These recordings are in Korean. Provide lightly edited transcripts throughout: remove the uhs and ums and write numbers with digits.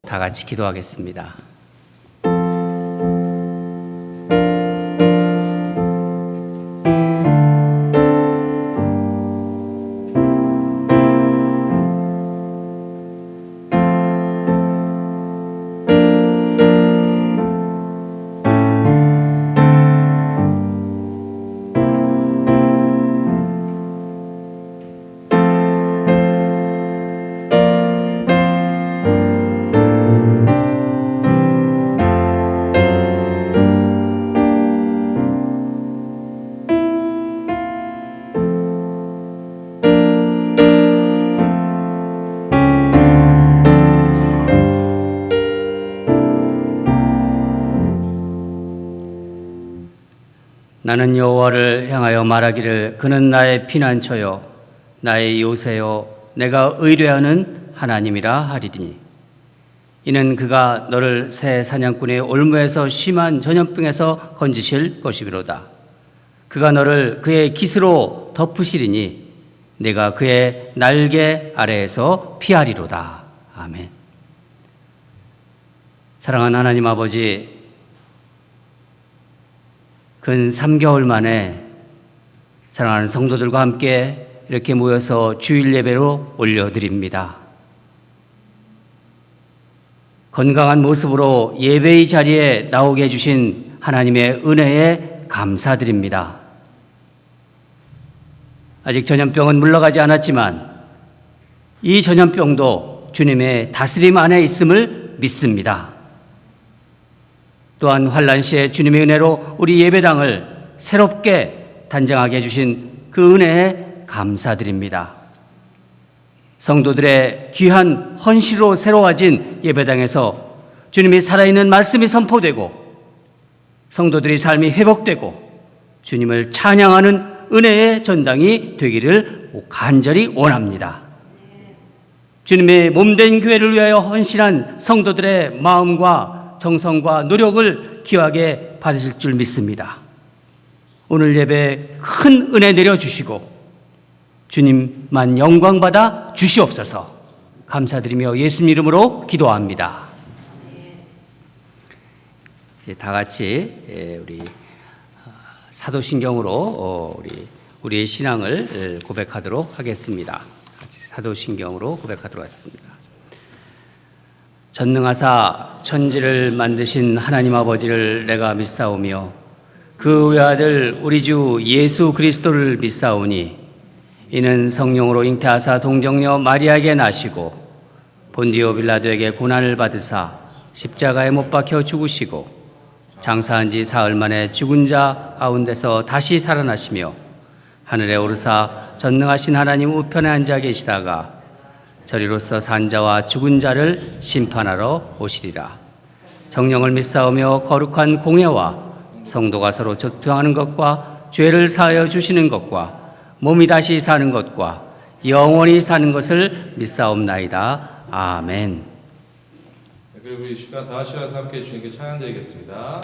다 같이 기도하겠습니다. 나는 여호와를 향하여 말하기를 그는 나의 피난처요 나의 요새요 내가 의뢰하는 하나님이라 하리니 이는 그가 너를 새 사냥꾼의 올무에서 심한 전염병에서 건지실 것이비로다. 그가 너를 그의 깃으로 덮으시리니 내가 그의 날개 아래에서 피하리로다. 아멘. 사랑하는 하나님 아버지, 근 3개월 만에 사랑하는 성도들과 함께 이렇게 모여서 주일 예배로 올려드립니다. 건강한 모습으로 예배의 자리에 나오게 해주신 하나님의 은혜에 감사드립니다. 아직 전염병은 물러가지 않았지만 이 전염병도 주님의 다스림 안에 있음을 믿습니다. 또한 환난 시에 주님의 은혜로 우리 예배당을 새롭게 단장하게 해주신 그 은혜에 감사드립니다. 성도들의 귀한 헌신으로 새로워진 예배당에서 주님이 살아있는 말씀이 선포되고 성도들의 삶이 회복되고 주님을 찬양하는 은혜의 전당이 되기를 간절히 원합니다. 주님의 몸된 교회를 위하여 헌신한 성도들의 마음과 정성과 노력을 귀하게 받으실 줄 믿습니다. 오늘 예배에 큰 은혜 내려주시고 주님만 영광받아 주시옵소서. 감사드리며 예수님 이름으로 기도합니다. 이제 다 같이 우리 사도신경으로 우리의 신앙을 고백하도록 하겠습니다. 사도신경으로 고백하도록 하겠습니다. 전능하사 천지를 만드신 하나님 아버지를 내가 믿사오며 그 외아들 우리 주 예수 그리스도를 믿사오니 이는 성령으로 잉태하사 동정녀 마리아에게 나시고 본디오 빌라도에게 고난을 받으사 십자가에 못 박혀 죽으시고 장사한 지 사흘 만에 죽은 자 가운데서 다시 살아나시며 하늘에 오르사 전능하신 하나님 우편에 앉아 계시다가 저리로서 산자와 죽은 자를 심판하러 오시리라. 성령을 믿사오며 거룩한 공예와 성도가 서로 적통하는 것과 죄를 사하여 주시는 것과 몸이 다시 사는 것과 영원히 사는 것을 믿사옵나이다. 아멘. 그리고 이 시간 다 같이 함께 주님께 찬양드리겠습니다.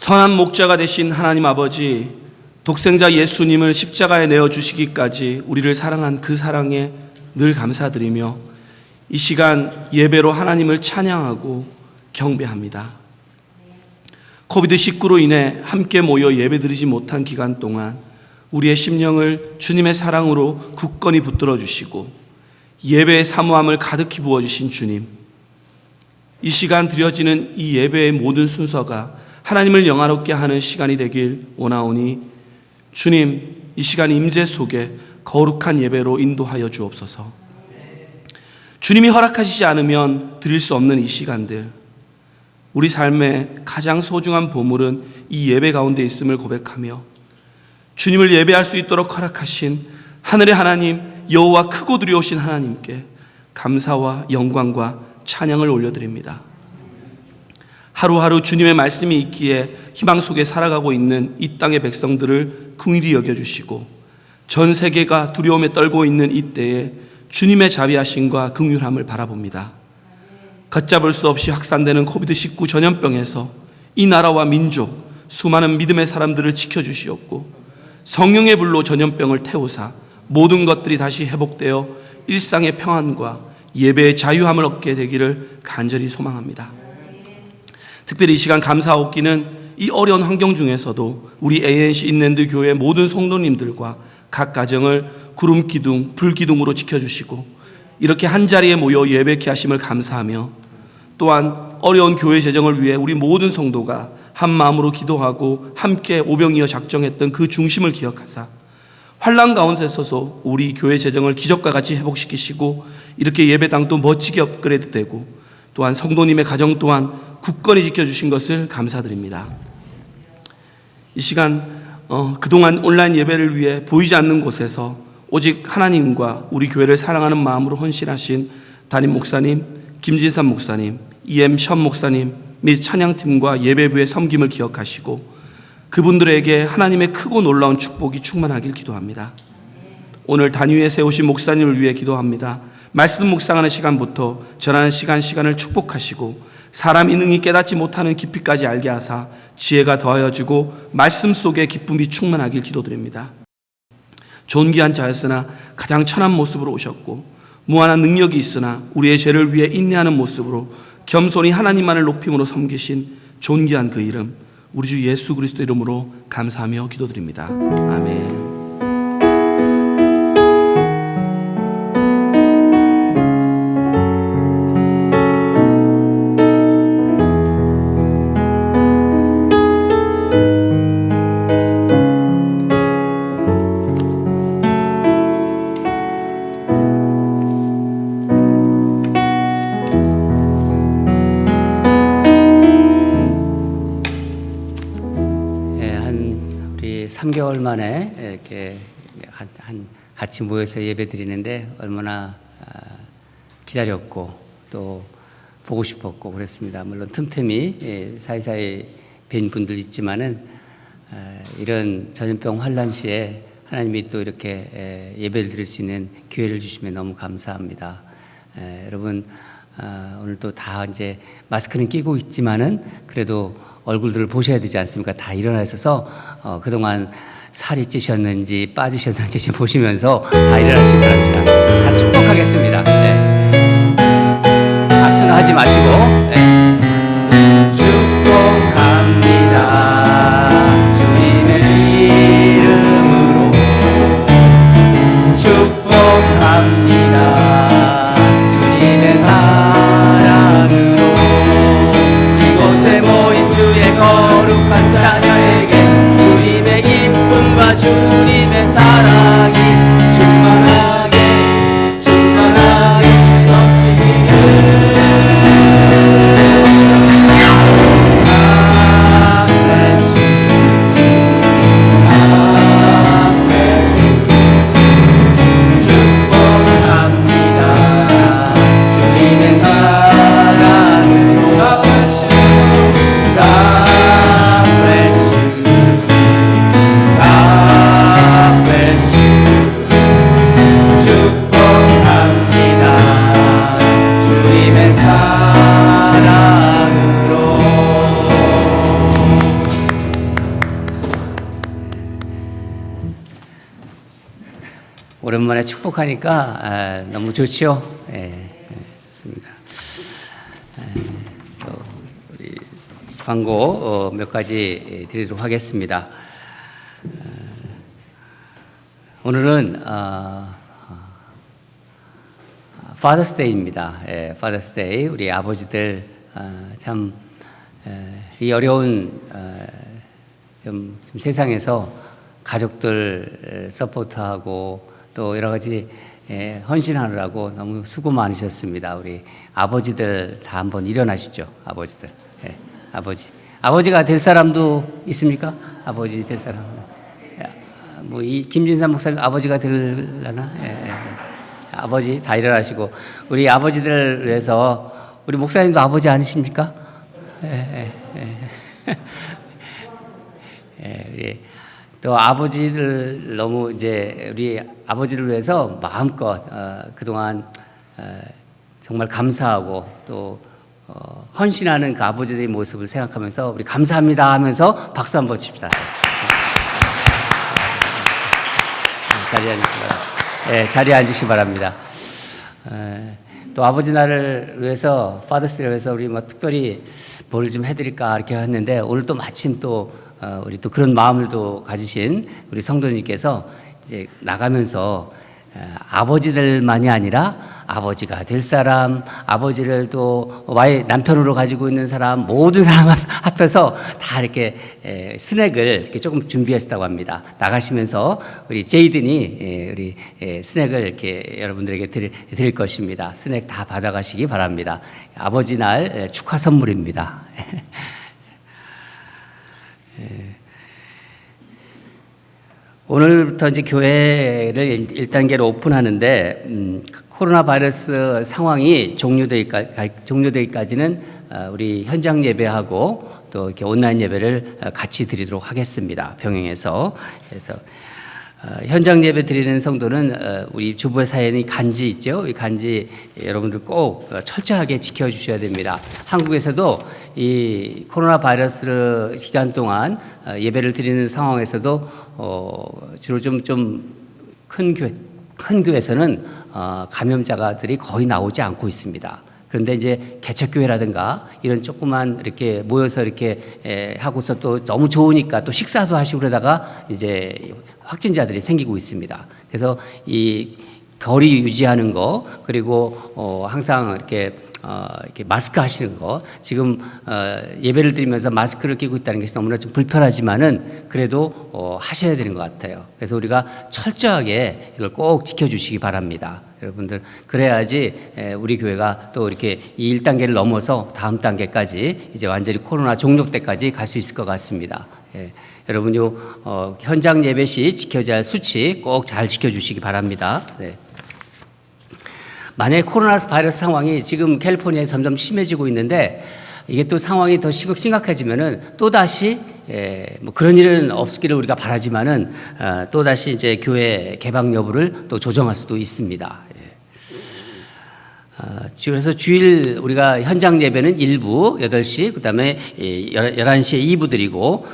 선한 목자가 되신 하나님 아버지, 독생자 예수님을 십자가에 내어주시기까지 우리를 사랑한 그 사랑에 늘 감사드리며 이 시간 예배로 하나님을 찬양하고 경배합니다. 코비드19로 인해 함께 모여 예배드리지 못한 기간 동안 우리의 심령을 주님의 사랑으로 굳건히 붙들어 주시고 예배의 사모함을 가득히 부어주신 주님, 이 시간 드려지는 이 예배의 모든 순서가 하나님을 영화롭게 하는 시간이 되길 원하오니 주님, 이 시간 임재 속에 거룩한 예배로 인도하여 주옵소서. 주님이 허락하시지 않으면 드릴 수 없는 이 시간들, 우리 삶의 가장 소중한 보물은 이 예배 가운데 있음을 고백하며 주님을 예배할 수 있도록 허락하신 하늘의 하나님 여호와 크고 두려우신 하나님께 감사와 영광과 찬양을 올려드립니다. 하루하루 주님의 말씀이 있기에 희망 속에 살아가고 있는 이 땅의 백성들을 긍휼히 여겨주시고 전 세계가 두려움에 떨고 있는 이때에 주님의 자비하심과 긍휼함을 바라봅니다. 걷잡을 수 없이 확산되는 코비드19 전염병에서 이 나라와 민족, 수많은 믿음의 사람들을 지켜주시옵고 성령의 불로 전염병을 태우사 모든 것들이 다시 회복되어 일상의 평안과 예배의 자유함을 얻게 되기를 간절히 소망합니다. 특별히 이 시간 감사하옵기는 이 어려운 환경 중에서도 우리 ANC 인랜드 교회 모든 성도님들과 각 가정을 구름 기둥, 불 기둥으로 지켜주시고 이렇게 한자리에 모여 예배케 하심을 감사하며 또한 어려운 교회 재정을 위해 우리 모든 성도가 한 마음으로 기도하고 함께 오병이어 작정했던 그 중심을 기억하사 환난 가운데 서서 우리 교회 재정을 기적과 같이 회복시키시고 이렇게 예배당도 멋지게 업그레이드되고 또한 성도님의 가정 또한 굳건히 지켜주신 것을 감사드립니다. 이 시간 그동안 온라인 예배를 위해 보이지 않는 곳에서 오직 하나님과 우리 교회를 사랑하는 마음으로 헌신하신 담임 목사님, 김진삼 목사님, EM 션 목사님 및 찬양팀과 예배부의 섬김을 기억하시고 그분들에게 하나님의 크고 놀라운 축복이 충만하길 기도합니다. 오늘 단위에 세우신 목사님을 위해 기도합니다. 말씀 묵상하는 시간부터 전하는 시간을 축복하시고 사람이 능히 깨닫지 못하는 깊이까지 알게 하사 지혜가 더하여지고 말씀 속에 기쁨이 충만하길 기도드립니다. 존귀한 자였으나 가장 천한 모습으로 오셨고 무한한 능력이 있으나 우리의 죄를 위해 인내하는 모습으로 겸손히 하나님만을 높임으로 섬기신 존귀한 그 이름, 우리 주 예수 그리스도 이름으로 감사하며 기도드립니다. 아멘. 우리 3개월 만에 이렇게 같이 모여서 예배 드리는데 얼마나 기다렸고 또 보고 싶었고 그랬습니다. 물론 틈틈이 사이사이 뵌 분들 있지만은 이런 전염병 환란 시에 하나님이 또 이렇게 예배를 드릴 수 있는 기회를 주시면 너무 감사합니다. 여러분 오늘 또 다 이제 마스크는 끼고 있지만은 그래도 얼굴들을 보셔야 되지 않습니까? 다 일어나 있어서 그동안 살이 찌셨는지 빠지셨는지 지금 보시면서 다 일어나시기 바랍니다. 다 축복하겠습니다. 네. 박수는 하지 마시고 네. 축복합니다. 주님의 이름으로 축복합니다. 주님의 사랑으로 이곳에 모인 주의 거룩한 자녀에게 주님의 기쁨과 주님의 사랑이 충만하게 넘치기를 오랜만에 축복하니까 너무 좋죠. 좋습니다. 또 우리 광고 몇 가지 드리도록 하겠습니다. 오늘은 Father's Day입니다. Father's Day. 우리 아버지들 참 이 어려운 좀 세상에서 가족들 서포트하고 또 여러 가지 헌신하느라고 너무 수고 많으셨습니다. 우리 아버지들 다 한번 일어나시죠. 아버지들. 아버지가 될 사람도 있습니까? 아버지 될 사람. 뭐 이 김진삼 목사님 아버지가 되려나? 아버지 다 일어나시고 우리 아버지들을 위해서 우리 목사님도 아버지 아니십니까? 우리 또 아버지들 너무 이제 우리 아버지를 위해서 마음껏 그동안 정말 감사하고 또 헌신하는 그 아버지들의 모습을 생각하면서 우리 감사합니다 하면서 박수 한번 칩시다. 자리에 앉으시기 바랍니다. 또 아버지 날을 위해서 파더스데이를 위해서 우리 뭐 특별히 뭘 좀 해드릴까 이렇게 했는데 오늘 또 마침 또 우리 또 그런 마음을 또 가지신 우리 성도님께서 이제 나가면서 아버지들만이 아니라 아버지가 될 사람, 아버지를 또 남편으로 가지고 있는 사람, 모든 사람 앞에서 다 이렇게 스낵을 이렇게 조금 준비했다고 합니다. 나가시면서 우리 제이든이 우리 스낵을 이렇게 여러분들에게 드릴 것입니다. 스낵 다 받아가시기 바랍니다. 아버지 날 축하 선물입니다. 오늘부터 이제 교회를 1단계로 오픈하는데 코로나 바이러스 상황이 종료되기까지는 우리 현장 예배하고 또 이렇게 온라인 예배를 같이 드리도록 하겠습니다. 병행해서. 그래서 현장 예배 드리는 성도는 우리 주보의 사연이 간지 있죠. 이 간지 여러분들 꼭 철저하게 지켜주셔야 됩니다. 한국에서도 이 코로나 바이러스 기간 동안 예배를 드리는 상황에서도 주로 좀 큰 교회에서는 감염자가들이 거의 나오지 않고 있습니다. 그런데 이제 개척교회라든가 이런 조그만 이렇게 모여서 이렇게 하고서 또 너무 좋으니까 또 식사도 하시고 그러다가 이제 확진자들이 생기고 있습니다. 그래서 이 거리 유지하는 거 그리고 항상 이렇게 마스크 하시는 거 지금 예배를 드리면서 마스크를 끼고 있다는 것이 너무나 좀 불편하지만은 그래도 하셔야 되는 것 같아요. 그래서 우리가 철저하게 이걸 꼭 지켜주시기 바랍니다. 여러분들 그래야지 우리 교회가 또 이렇게 이 1단계를 넘어서 다음 단계까지 이제 완전히 코로나 종료 때까지 갈 수 있을 것 같습니다. 여러분 요 현장 예배 시 지켜져야 할 수치 꼭 잘 지켜주시기 바랍니다. 네. 만약에 코로나 바이러스 상황이 지금 캘리포니아에 점점 심해지고 있는데 이게 또 상황이 더 심각해지면은 또 다시 뭐 그런 일은 없기를 우리가 바라지만은 또 다시 이제 교회 개방 여부를 또 조정할 수도 있습니다. 그래서 주일 우리가 현장 예배는 1부 8시 그다음에 11시에 2부 드리고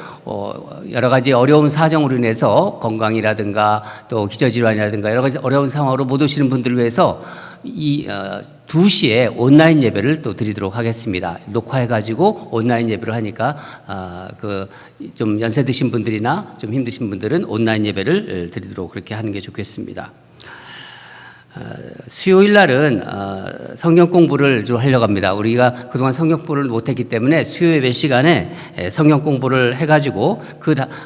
여러 가지 어려운 사정으로 인해서 건강이라든가 또 기저질환이라든가 여러 가지 어려운 상황으로 못 오시는 분들을 위해서 이 2시에 온라인 예배를 또 드리도록 하겠습니다. 녹화해가지고 온라인 예배를 하니까 그 좀 연세 드신 분들이나 좀 힘드신 분들은 온라인 예배를 드리도록 그렇게 하는 게 좋겠습니다. 수요일 날은 성경 공부를 좀 하려고 합니다. 우리가 그동안 성경 공부를 못했기 때문에 수요 예배 시간에 성경 공부를 해가지고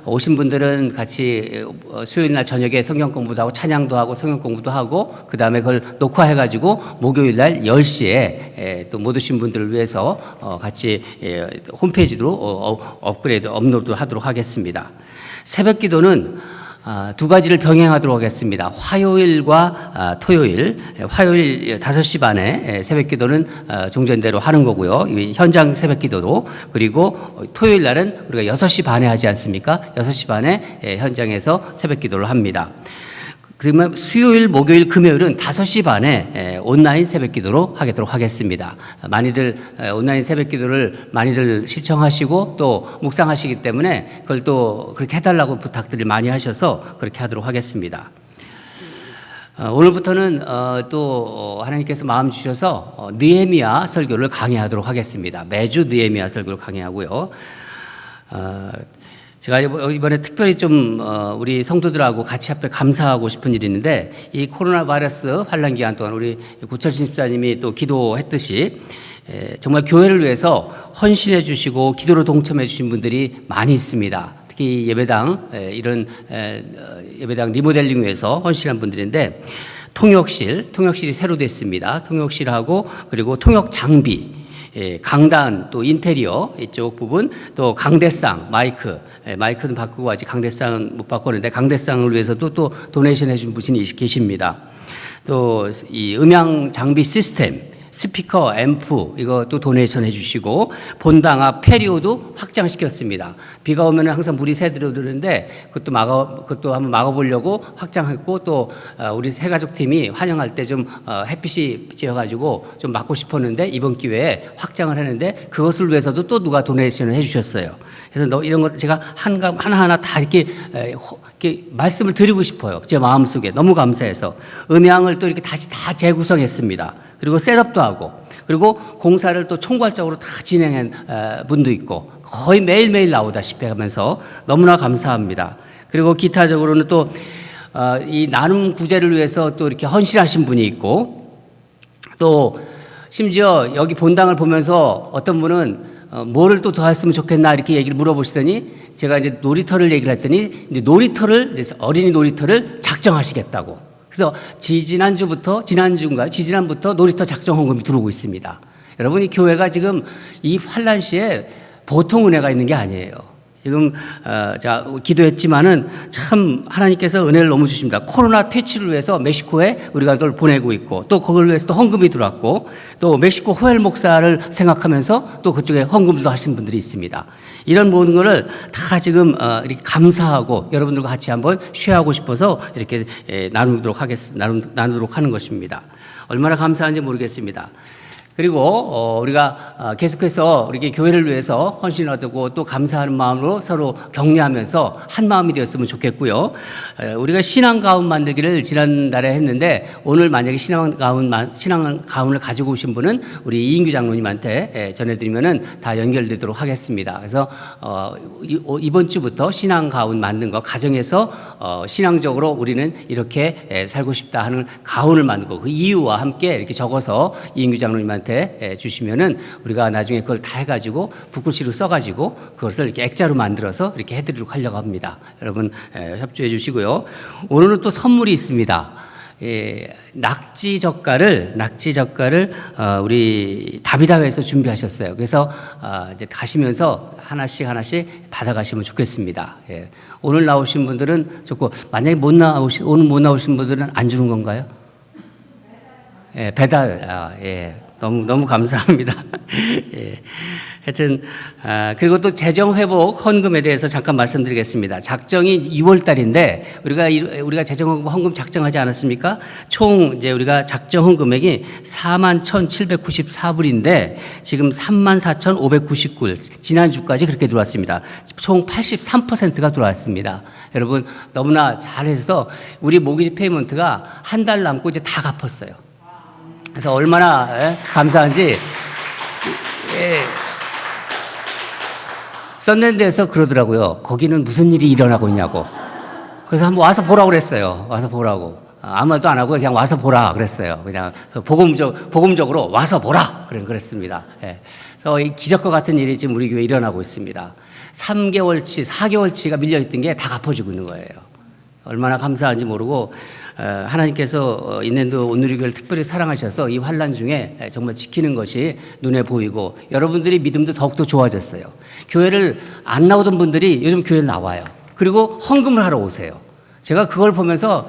오신 분들은 같이 수요일 날 저녁에 성경 공부도 하고 찬양도 하고 성경 공부도 하고 그 다음에 그걸 녹화해가지고 목요일 날 10시에 또 못 오신 분들을 위해서 같이 홈페이지로 업로드 하도록 하겠습니다. 새벽 기도는 두 가지를 병행하도록 하겠습니다. 화요일과 토요일, 화요일 5시 반에 새벽 기도는 종전대로 하는 거고요. 현장 새벽 기도도. 그리고 토요일 날은 우리가 6시 반에 하지 않습니까? 6시 반에 현장에서 새벽 기도를 합니다. 그러면 수요일, 목요일, 금요일은 5시 반에 온라인 새벽 기도로 하도록 하겠습니다. 많이들 온라인 새벽 기도를 많이들 시청하시고 또 묵상하시기 때문에 그걸 또 그렇게 해달라고 부탁들을 많이 하셔서 그렇게 하도록 하겠습니다. 오늘부터는 또 하나님께서 마음 주셔서 느헤미야 설교를 강의하도록 하겠습니다. 매주 느헤미야 설교를 강의하고요. 제가 이번에 특별히 좀 우리 성도들하고 같이 앞에 감사하고 싶은 일이 있는데, 이 코로나 바이러스 환란 기간 동안 우리 구철신 집사님이 또 기도했듯이 정말 교회를 위해서 헌신해 주시고 기도로 동참해 주신 분들이 많이 있습니다. 특히 예배당 이런 예배당 리모델링 위해서 헌신한 분들인데, 통역실이 새로 됐습니다. 통역실하고 그리고 통역 장비, 강단, 또 인테리어 이쪽 부분, 또 강대상 마이크는 바꾸고 아직 강대상은 못 바꿨는데, 강대상을 위해서도 또 도네이션 해준 분이 계십니다. 또 이 음향 장비 시스템, 스피커, 앰프 이것도 도네이션 해주시고, 본당 앞 페리오도 확장시켰습니다. 비가 오면 항상 물이 새들어드는데 그것도 한번 막아보려고 확장했고, 또 우리 새가족팀이 환영할 때 좀 햇빛이 쬐어가지고 좀 막고 싶었는데 이번 기회에 확장을 했는데, 그것을 위해서도 또 누가 도네이션을 해주셨어요. 그래서 이런 것 제가 하나하나 다 이렇게 말씀을 드리고 싶어요. 제 마음속에 너무 감사해서 음향을 또 이렇게 다시 다 재구성했습니다. 그리고 셋업도 하고, 그리고 공사를 또 총괄적으로 다 진행한 분도 있고, 거의 매일매일 나오다시피 하면서 너무나 감사합니다. 그리고 기타적으로는 또 이 나눔 구제를 위해서 또 이렇게 헌신하신 분이 있고, 또 심지어 여기 본당을 보면서 어떤 분은 뭐를 또 더 했으면 좋겠나 이렇게 얘기를 물어보시더니, 제가 이제 놀이터를 얘기를 했더니 이제 어린이 놀이터를 작정하시겠다고. 그래서 지지난부터 놀이터 작정 헌금이 들어오고 있습니다. 여러분이 교회가 지금 이 환란 시에 보통 은혜가 있는 게 아니에요. 지금 기도했지만은 참 하나님께서 은혜를 너무 주십니다. 코로나 퇴치를 위해서 멕시코에 우리가 그걸 보내고 있고, 또 그걸 위해서 또 헌금이 들어왔고, 또 멕시코 호엘 목사를 생각하면서 또 그쪽에 헌금도 하신 분들이 있습니다. 이런 모든 거를 다 지금 이렇게 감사하고 여러분들과 같이 한번 쉐어하고 싶어서 이렇게 나누도록 하는 것입니다. 얼마나 감사한지 모르겠습니다. 그리고 우리가 계속해서 이렇게 교회를 위해서 헌신하고 또 감사하는 마음으로 서로 격려하면서 한 마음이 되었으면 좋겠고요. 우리가 신앙 가운 만들기를 지난달에 했는데, 오늘 만약에 신앙 가운을 가지고 오신 분은 우리 이인규 장로님한테 전해드리면은 다 연결되도록 하겠습니다. 그래서 이번 주부터 신앙 가운 만든 거, 가정에서 신앙적으로 우리는 이렇게 살고 싶다 하는 가운을 만들고, 그 이유와 함께 이렇게 적어서 이인규 장로님한테 주시면은 우리가 나중에 그걸 다 해가지고 붓글씨로 써가지고 그것을 이렇게 액자로 만들어서 이렇게 해드리도록 하려고 합니다. 여러분 협조해 주시고요. 오늘은 또 선물이 있습니다. 낙지 젓갈을 우리 다비다회에서 준비하셨어요. 그래서 이제 가시면서 하나씩 받아가시면 좋겠습니다. 오늘 나오신 분들은 좋고, 만약에 오늘 못 나오신 분들은 안 주는 건가요? 배달. 너무 감사합니다. 하여튼 그리고 또 재정회복 헌금에 대해서 잠깐 말씀드리겠습니다. 작정이 6월 달인데 우리가 재정회복 헌금 작정하지 않았습니까? 총 이제 우리가 작정 헌금액이 41,794불인데 지금 34,599불, 지난주까지 그렇게 들어왔습니다. 총 83%가 들어왔습니다. 여러분 너무나 잘해서 우리 모기지 페이먼트가 한 달 남고 이제 다 갚았어요. 그래서 얼마나 감사한지. 썬랜드에서 그러더라고요. 거기는 무슨 일이 일어나고 있냐고. 그래서 한번 와서 보라고 그랬어요. 와서 보라고. 아무 말도 안 하고 그냥 와서 보라 그랬어요. 그냥 복음적으로 와서 보라 그랬습니다. 그래서 이 기적과 같은 일이 지금 우리 교회에 일어나고 있습니다. 3개월치, 4개월치가 밀려있던 게 다 갚아지고 있는 거예요. 얼마나 감사한지 모르고, 하나님께서 인랜드 온누리교회를 특별히 사랑하셔서 이 환란 중에 정말 지키는 것이 눈에 보이고, 여러분들이 믿음도 더욱더 좋아졌어요. 교회를 안 나오던 분들이 요즘 교회에 나와요. 그리고 헌금을 하러 오세요. 제가 그걸 보면서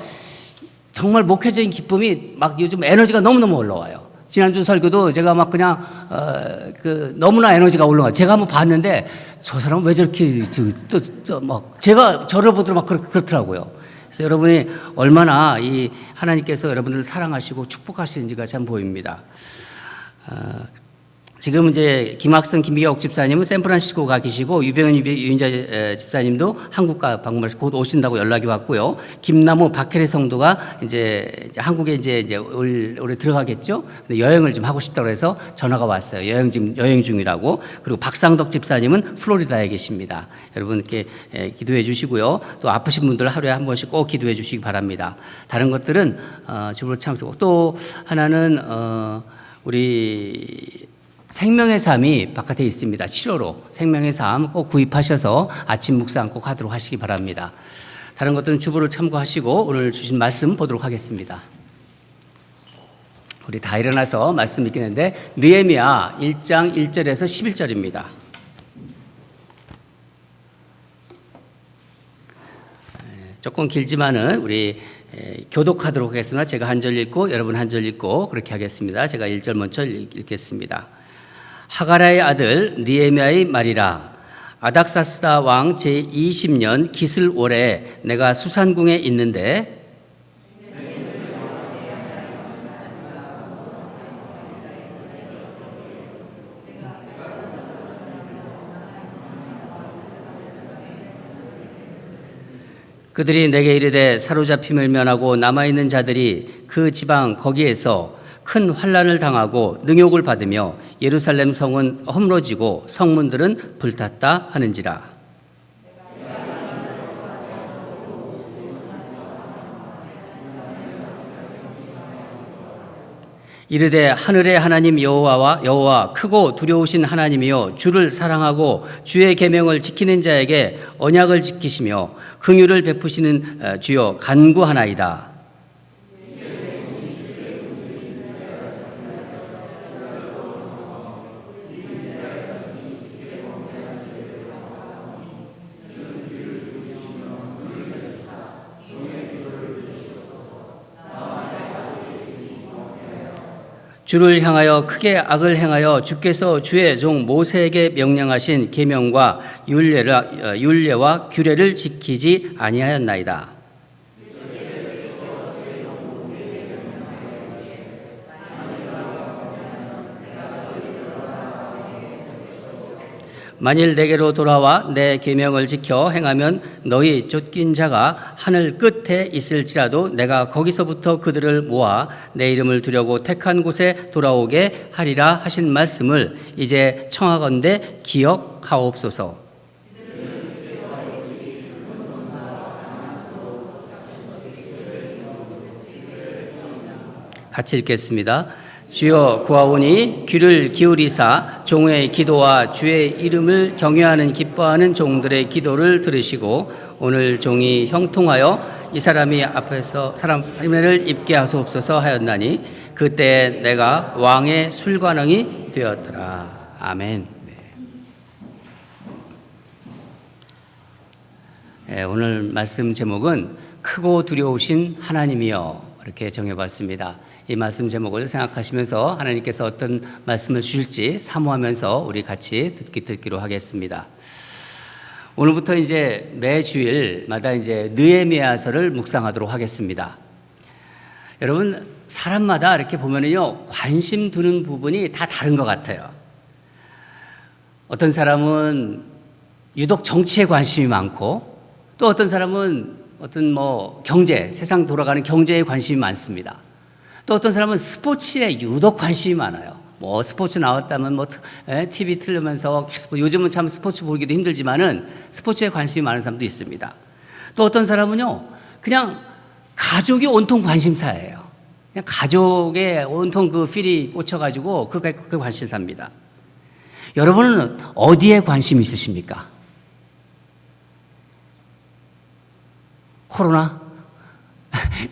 정말 목회적인 기쁨이 막 요즘 에너지가 너무너무 올라와요. 지난주 설교도 제가 막 그냥 너무나 에너지가 올라가. 제가 한번 봤는데 저 사람은 왜 저렇게 막 제가 저를 보더라도 막 그렇더라고요. 그래서 여러분이 얼마나 이 하나님께서 여러분들을 사랑하시고 축복하시는지가 참 보입니다. 지금 이제 김학성, 김미경 집사님은 샌프란시스코 가 계시고 유병현 유인자 집사님도 한국 방문해서 곧 오신다고 연락이 왔고요. 김나무 박혜래 성도가 이제 한국에 이제 올해 들어가겠죠. 근데 여행을 좀 하고 싶다고 해서 전화가 왔어요. 여행 중이라고. 그리고 박상덕 집사님은 플로리다에 계십니다. 여러분 이렇게 기도해 주시고요. 또 아프신 분들 하루에 한 번씩 꼭 기도해 주시기 바랍니다. 다른 것들은 주부로 참석. 또 하나는 우리 생명의 삶이 바깥에 있습니다. 7호로 생명의 삶 꼭 구입하셔서 아침 묵상 꼭 하도록 하시기 바랍니다. 다른 것들은 주보를 참고하시고 오늘 주신 말씀 보도록 하겠습니다. 우리 다 일어나서 말씀 읽겠는데 느헤미야 1장 1절에서 11절입니다. 조금 길지만은 우리 교독하도록 하겠습니다. 제가 한 절 읽고 여러분 한 절 읽고 그렇게 하겠습니다. 제가 1절 먼저 읽겠습니다. 하가라의 아들 느헤미야의 말이라. 아닥사스다 왕 제20년 기슬월에 내가 수산궁에 있는데 그들이 내게 이르되 사로잡힘을 면하고 남아있는 자들이 그 지방 거기에서 큰 환난을 당하고 능욕을 받으며 예루살렘 성은 허물어지고 성문들은 불탔다 하는지라. 이르되 하늘의 하나님 여호와 크고 두려우신 하나님이여 주를 사랑하고 주의 계명을 지키는 자에게 언약을 지키시며 긍휼을 베푸시는 주여 간구하나이다. 주를 향하여 크게 악을 행하여 주께서 주의 종 모세에게 명령하신 계명과 율례와 규례를 지키지 아니하였나이다. 만일 내게로 돌아와 내 계명을 지켜 행하면 너희 쫓긴 자가 하늘 끝에 있을지라도 내가 거기서부터 그들을 모아 내 이름을 두려고 택한 곳에 돌아오게 하리라 하신 말씀을 이제 청하건대 기억하옵소서. 같이 읽겠습니다. 주여 구하오니 귀를 기울이사 종의 기도와 주의 이름을 경외하는 기뻐하는 종들의 기도를 들으시고 오늘 종이 형통하여 이 사람이 앞에서 사람을 입게 하소옵소서 하였나니 그때 내가 왕의 술관왕이 되었더라. 아멘. 네, 오늘 말씀 제목은 크고 두려우신 하나님이여 이렇게 정해봤습니다. 이 말씀 제목을 생각하시면서 하나님께서 어떤 말씀을 주실지 사모하면서 우리 같이 듣기로 하겠습니다. 오늘부터 이제 매 주일마다 이제 느헤미야서를 묵상하도록 하겠습니다. 여러분 사람마다 이렇게 보면은요 관심 두는 부분이 다 다른 것 같아요. 어떤 사람은 유독 정치에 관심이 많고 또 어떤 사람은 어떤 경제, 세상 돌아가는 경제에 관심이 많습니다. 또 어떤 사람은 스포츠에 유독 관심이 많아요. 스포츠 나왔다면 TV 틀면서 계속 요즘은 참 스포츠 보기도 힘들지만은 스포츠에 관심이 많은 사람도 있습니다. 또 어떤 사람은요, 그냥 가족이 온통 관심사예요. 그냥 가족에 온통 그 필이 꽂혀가지고 그 관심사입니다. 여러분은 어디에 관심이 있으십니까? 코로나?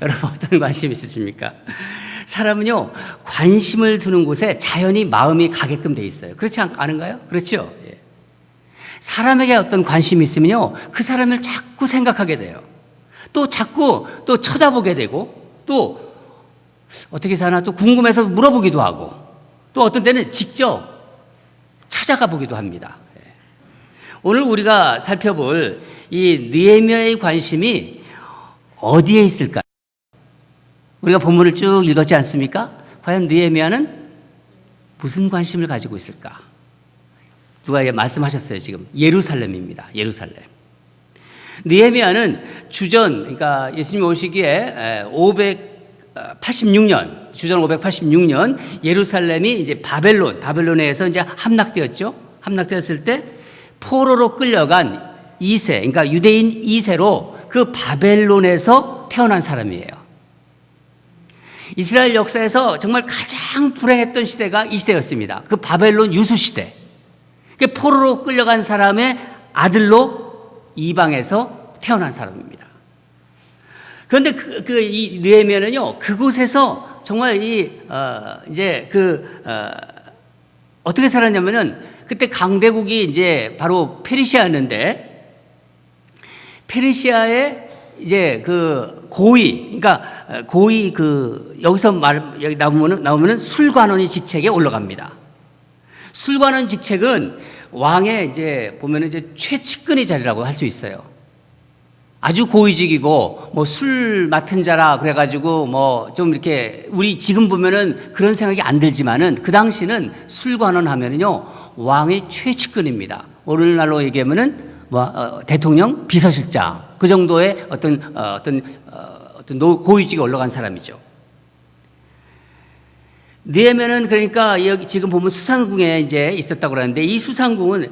여러분 어떤 관심이 있으십니까? 사람은요 관심을 두는 곳에 자연히 마음이 가게끔 돼 있어요. 그렇지 않은가요? 그렇죠? 예. 사람에게 어떤 관심이 있으면요 그 사람을 자꾸 생각하게 돼요. 또 자꾸 또 쳐다보게 되고 또 어떻게 사나 또 궁금해서 물어보기도 하고 또 어떤 때는 직접 찾아가 보기도 합니다. 예. 오늘 우리가 살펴볼 이 느헤미야의 관심이 어디에 있을까요? 우리가 본문을 쭉 읽었지 않습니까? 과연 느헤미야는 무슨 관심을 가지고 있을까? 누가 말씀하셨어요. 지금 예루살렘입니다. 예루살렘. 느헤미야는 주전, 그러니까 예수님 오시기에 586년, 주전 586년 예루살렘이 이제 바벨론에서 이제 함락되었죠. 함락되었을 때 포로로 끌려간 2세, 그러니까 유대인 2세로 그 바벨론에서 태어난 사람이에요. 이스라엘 역사에서 정말 가장 불행했던 시대가 이 시대였습니다. 그 바벨론 유수 시대. 그 포로로 끌려간 사람의 아들로 이방에서 태어난 사람입니다. 그런데 이 느헤미야는요, 그곳에서 정말 어떻게 살았냐면은 그때 강대국이 이제 바로 페르시아였는데, 페르시아의 이제 그 고위, 그러니까 고위 여기서 여기 나오면은 술관원이 직책에 올라갑니다. 술관원 직책은 왕의 이제 보면은 이제 최측근의 자리라고 할 수 있어요. 아주 고위직이고 뭐 술 맡은 자라 그래가지고 뭐 좀 이렇게 우리 지금 보면은 그런 생각이 안 들지만은 그 당시는 술관원 하면은요 왕의 최측근입니다. 오늘날로 얘기하면은 대통령 비서실장 그 정도의 어떤 고위직에 올라간 사람이죠. 느헤미야는 그러니까 여기 지금 보면 수산궁에 이제 있었다고 그러는데 이 수산궁은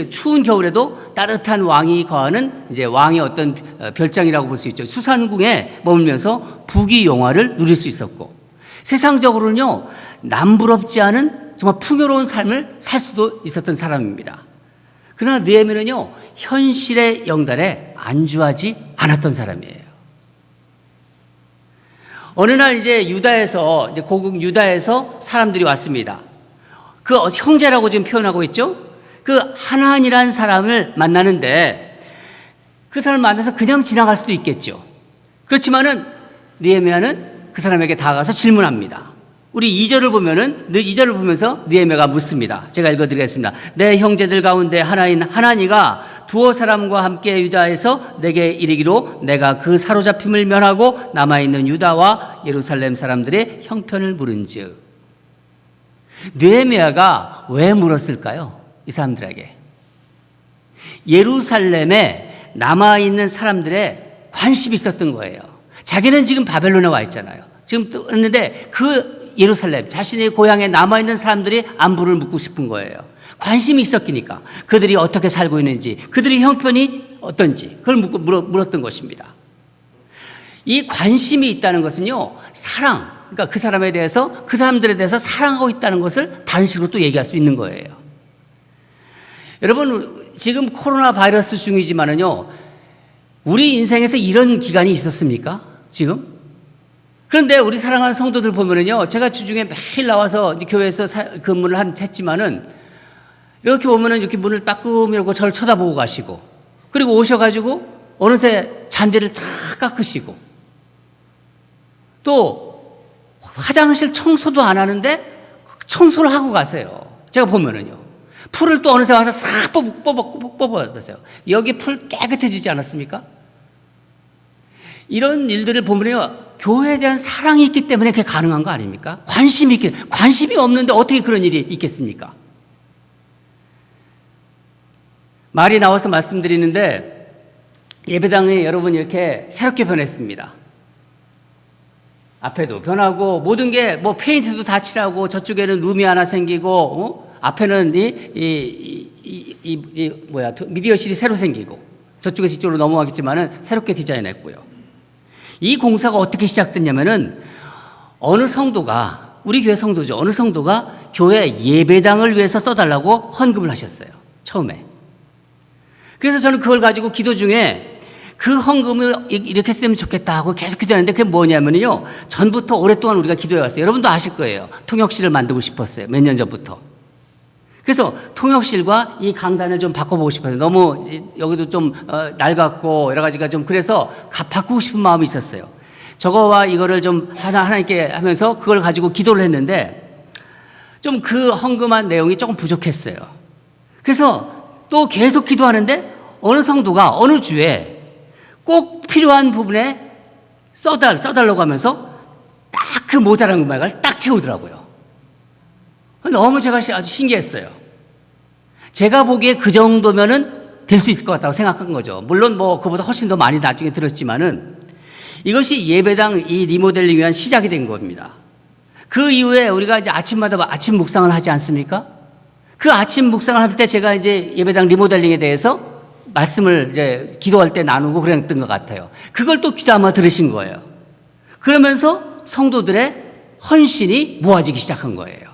추운 겨울에도 따뜻한 왕이 거하는 이제 왕의 어떤 별장이라고 볼 수 있죠. 수산궁에 머물면서 부귀 영화를 누릴 수 있었고 세상적으로는요 남부럽지 않은 정말 풍요로운 삶을 살 수도 있었던 사람입니다. 그러나 느헤미야는요 현실의 영달에 안주하지 않았던 사람이에요. 어느 날 이제 고국 유다에서 사람들이 왔습니다. 그 형제라고 지금 표현하고 있죠. 그 하나니란 사람을 만나는데 그 사람을 만나서 그냥 지나갈 수도 있겠죠. 그렇지만은 느헤미야는 그 사람에게 다가가서 질문합니다. 우리 2절을 보면서 느헤미야가 묻습니다. 제가 읽어드리겠습니다. 내 형제들 가운데 하나인 하나니가 두어 사람과 함께 유다에서 내게 이르기로 내가 그 사로잡힘을 면하고 남아있는 유다와 예루살렘 사람들의 형편을 물은즉. 느헤미야가 왜 물었을까요? 이 사람들에게. 예루살렘에 남아있는 사람들의 관심이 있었던 거예요. 자기는 지금 바벨론에 와 있잖아요. 지금 왔는데 그 예루살렘 자신의 고향에 남아있는 사람들이 안부를 묻고 싶은 거예요. 관심이 있었기니까 그들이 어떻게 살고 있는지 그들의 형편이 어떤지 그걸 물었던 것입니다. 이 관심이 있다는 것은요 사랑, 그러니까 그 사람들에 대해서 사랑하고 있다는 것을 다른 식으로 또 얘기할 수 있는 거예요. 여러분 지금 코로나 바이러스 중이지만은요 우리 인생에서 이런 기간이 있었습니까? 지금? 그런데 우리 사랑하는 성도들 보면은요, 제가 주중에 매일 나와서 이제 교회에서 근무를 했지만은, 이렇게 보면은 이렇게 문을 따끔 열고 저를 쳐다보고 가시고, 그리고 오셔가지고, 어느새 잔디를 쫙 깎으시고, 또, 화장실 청소도 안 하는데, 청소를 하고 가세요. 제가 보면은요. 풀을 또 어느새 와서 싹 뽑아보세요. 여기 풀 깨끗해지지 않았습니까? 이런 일들을 보면요. 교회에 대한 사랑이 있기 때문에 그게 가능한 거 아닙니까? 관심이 없는데 어떻게 그런 일이 있겠습니까? 말이 나와서 말씀드리는데 예배당에 여러분 이렇게 새롭게 변했습니다. 앞에도 변하고 모든 게 뭐 페인트도 다 칠하고 저쪽에는 룸이 하나 생기고 앞에는 미디어실이 새로 생기고 저쪽에서 이쪽으로 넘어가겠지만은 새롭게 디자인했고요. 이 공사가 어떻게 시작됐냐면은 어느 성도가 우리 교회 성도죠. 어느 성도가 교회 예배당을 위해서 써달라고 헌금을 하셨어요. 처음에. 그래서 저는 그걸 가지고 기도 중에 그 헌금을 이렇게 쓰면 좋겠다 하고 계속 기도했는데 그게 뭐냐면요. 전부터 오랫동안 우리가 기도해왔어요. 여러분도 아실 거예요. 통역실을 만들고 싶었어요. 몇 년 전부터. 그래서 통역실과 이 강단을 좀 바꿔보고 싶어요. 너무 여기도 좀 낡았고 여러 가지가 좀 그래서 바꾸고 싶은 마음이 있었어요. 저거와 이거를 좀 하나님께 하면서 그걸 가지고 기도를 했는데 좀 그 헌금한 내용이 조금 부족했어요. 그래서 또 계속 기도하는데 어느 성도가 어느 주에 꼭 필요한 부분에 써달라고 하면서 딱 그 모자란 금액을 딱 채우더라고요. 너무 제가 아주 신기했어요. 제가 보기에 그 정도면은 될 수 있을 것 같다고 생각한 거죠. 물론 뭐 그보다 훨씬 더 많이 나중에 들었지만은 이것이 예배당 이 리모델링 위한 시작이 된 겁니다. 그 이후에 우리가 이제 아침마다 아침 묵상을 하지 않습니까? 그 아침 묵상을 할 때 제가 이제 예배당 리모델링에 대해서 말씀을 이제 기도할 때 나누고 그랬던 것 같아요. 그걸 또 귀담아 들으신 거예요. 그러면서 성도들의 헌신이 모아지기 시작한 거예요.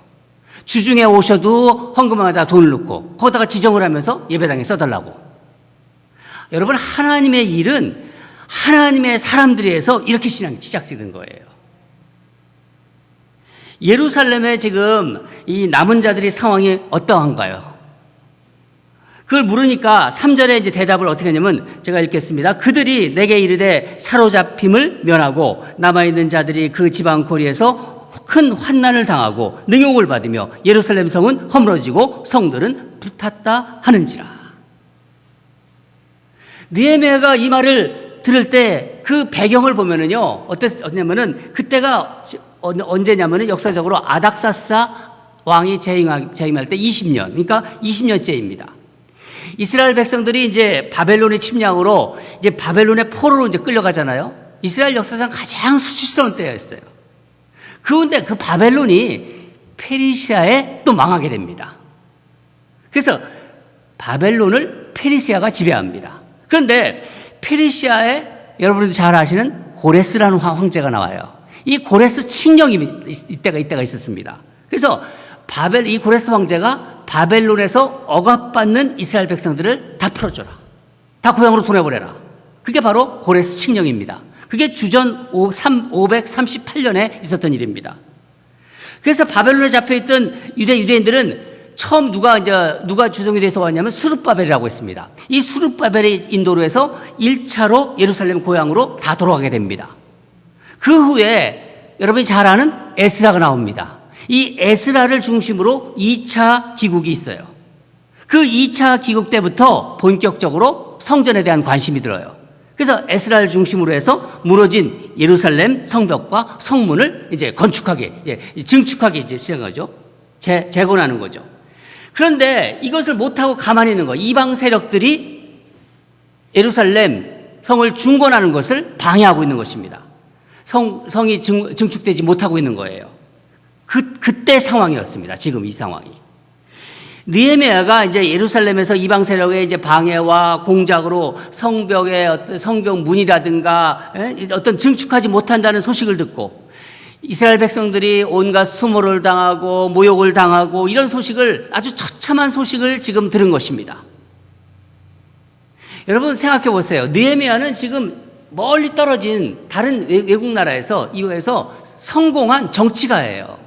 주중에 오셔도 헌금마다 돈을 넣고 거기다가 지정을 하면서 예배당에 써달라고. 여러분, 하나님의 일은 하나님의 사람들이 해서 이렇게 시작되는 거예요. 예루살렘에 지금 이 남은 자들의 상황이 어떠한가요? 그걸 물으니까 3절에 이제 대답을 어떻게 하냐면 제가 읽겠습니다. 그들이 내게 이르되 사로잡힘을 면하고 남아있는 자들이 그 지방 거리에서 큰 환난을 당하고 능욕을 받으며 예루살렘 성은 허물어지고 성들은 불탔다 하는지라. 느헤미야가 이 말을 들을 때 그 배경을 보면은요, 어땠냐면은 그때가 언제냐면은 역사적으로 아닥사스 왕이 재임할 때 20년, 그러니까 20년째입니다. 이스라엘 백성들이 이제 바벨론의 침략으로 이제 바벨론의 포로로 이제 끌려가잖아요. 이스라엘 역사상 가장 수치스러운 때였어요. 그런데 그 바벨론이 페르시아에 또 망하게 됩니다. 그래서 바벨론을 페르시아가 지배합니다. 그런데 페르시아에 여러분들도 잘 아시는 고레스라는 황제가 나와요. 이 고레스 칙령이 이때가 있었습니다. 그래서 이 고레스 황제가 바벨론에서 억압받는 이스라엘 백성들을 다 풀어줘라. 다 고향으로 보내버려라. 그게 바로 고레스 칙령입니다. 그게 주전 538년에 있었던 일입니다. 그래서 바벨론에 잡혀있던 유대인들은 처음 누가 주동이 돼서 왔냐면 수룹바벨이라고 했습니다. 이 수룹바벨의 인도로 해서 1차로 예루살렘 고향으로 다 돌아가게 됩니다. 그 후에 여러분이 잘 아는 에스라가 나옵니다. 이 에스라를 중심으로 2차 기국이 있어요. 그 2차 기국 때부터 본격적으로 성전에 대한 관심이 들어요. 그래서 에스라를 중심으로 해서 무너진 예루살렘 성벽과 성문을 이제 증축하기 이제 시작하죠. 재건하는 거죠. 그런데 이것을 못하고 가만히 있는 거예요. 이방 세력들이 예루살렘 성을 중건하는 것을 방해하고 있는 것입니다. 성이 증축되지 못하고 있는 거예요. 그때 상황이었습니다. 지금 이 상황이. 느헤미야가 이제 예루살렘에서 이방 세력의 이제 방해와 공작으로 성벽의 어떤 성벽 문이라든가 어떤 증축하지 못한다는 소식을 듣고 이스라엘 백성들이 온갖 수모를 당하고 모욕을 당하고 이런 소식을 아주 처참한 소식을 지금 들은 것입니다. 여러분 생각해 보세요. 느헤미야는 지금 멀리 떨어진 다른 외국 나라에서 이거에서 성공한 정치가예요.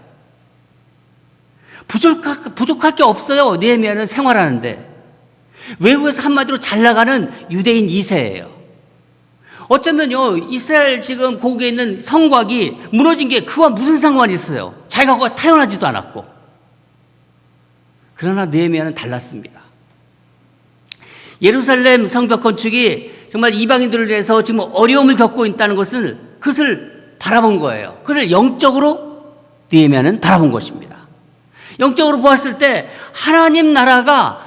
부족할 게 없어요. 느헤미야는 생활하는데. 외국에서 한마디로 잘 나가는 유대인 2세예요. 어쩌면요, 이스라엘 지금 고국에 있는 성곽이 무너진 게 그와 무슨 상관이 있어요? 자기가 거기 태어나지도 않았고. 그러나 느헤미야는 달랐습니다. 예루살렘 성벽 건축이 정말 이방인들을 위해서 지금 어려움을 겪고 있다는 그것을 바라본 거예요. 그것을 영적으로 느헤미야는 바라본 것입니다. 영적으로 보았을 때 하나님 나라가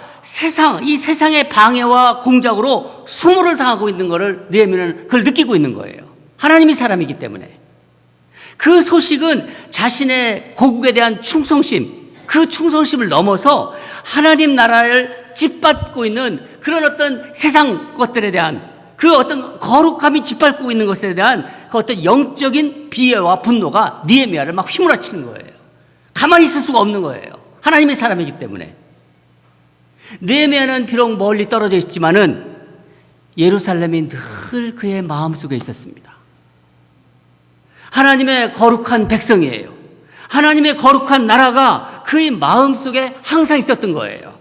이 세상의 방해와 공작으로 수모를 당하고 있는 것을 느헤미야는 그걸 느끼고 있는 거예요. 하나님이 사람이기 때문에. 그 소식은 자신의 고국에 대한 충성심, 그 충성심을 넘어서 하나님 나라를 짓밟고 있는 그런 어떤 세상 것들에 대한 그 어떤 거룩함이 짓밟고 있는 것에 대한 그 어떤 영적인 비애와 분노가 느헤미야를 막 휘몰아치는 거예요. 가만히 있을 수가 없는 거예요. 하나님의 사람이기 때문에. 느헤미야는 비록 멀리 떨어져 있지만은 예루살렘이 늘 그의 마음속에 있었습니다. 하나님의 거룩한 백성이에요. 하나님의 거룩한 나라가 그의 마음속에 항상 있었던 거예요.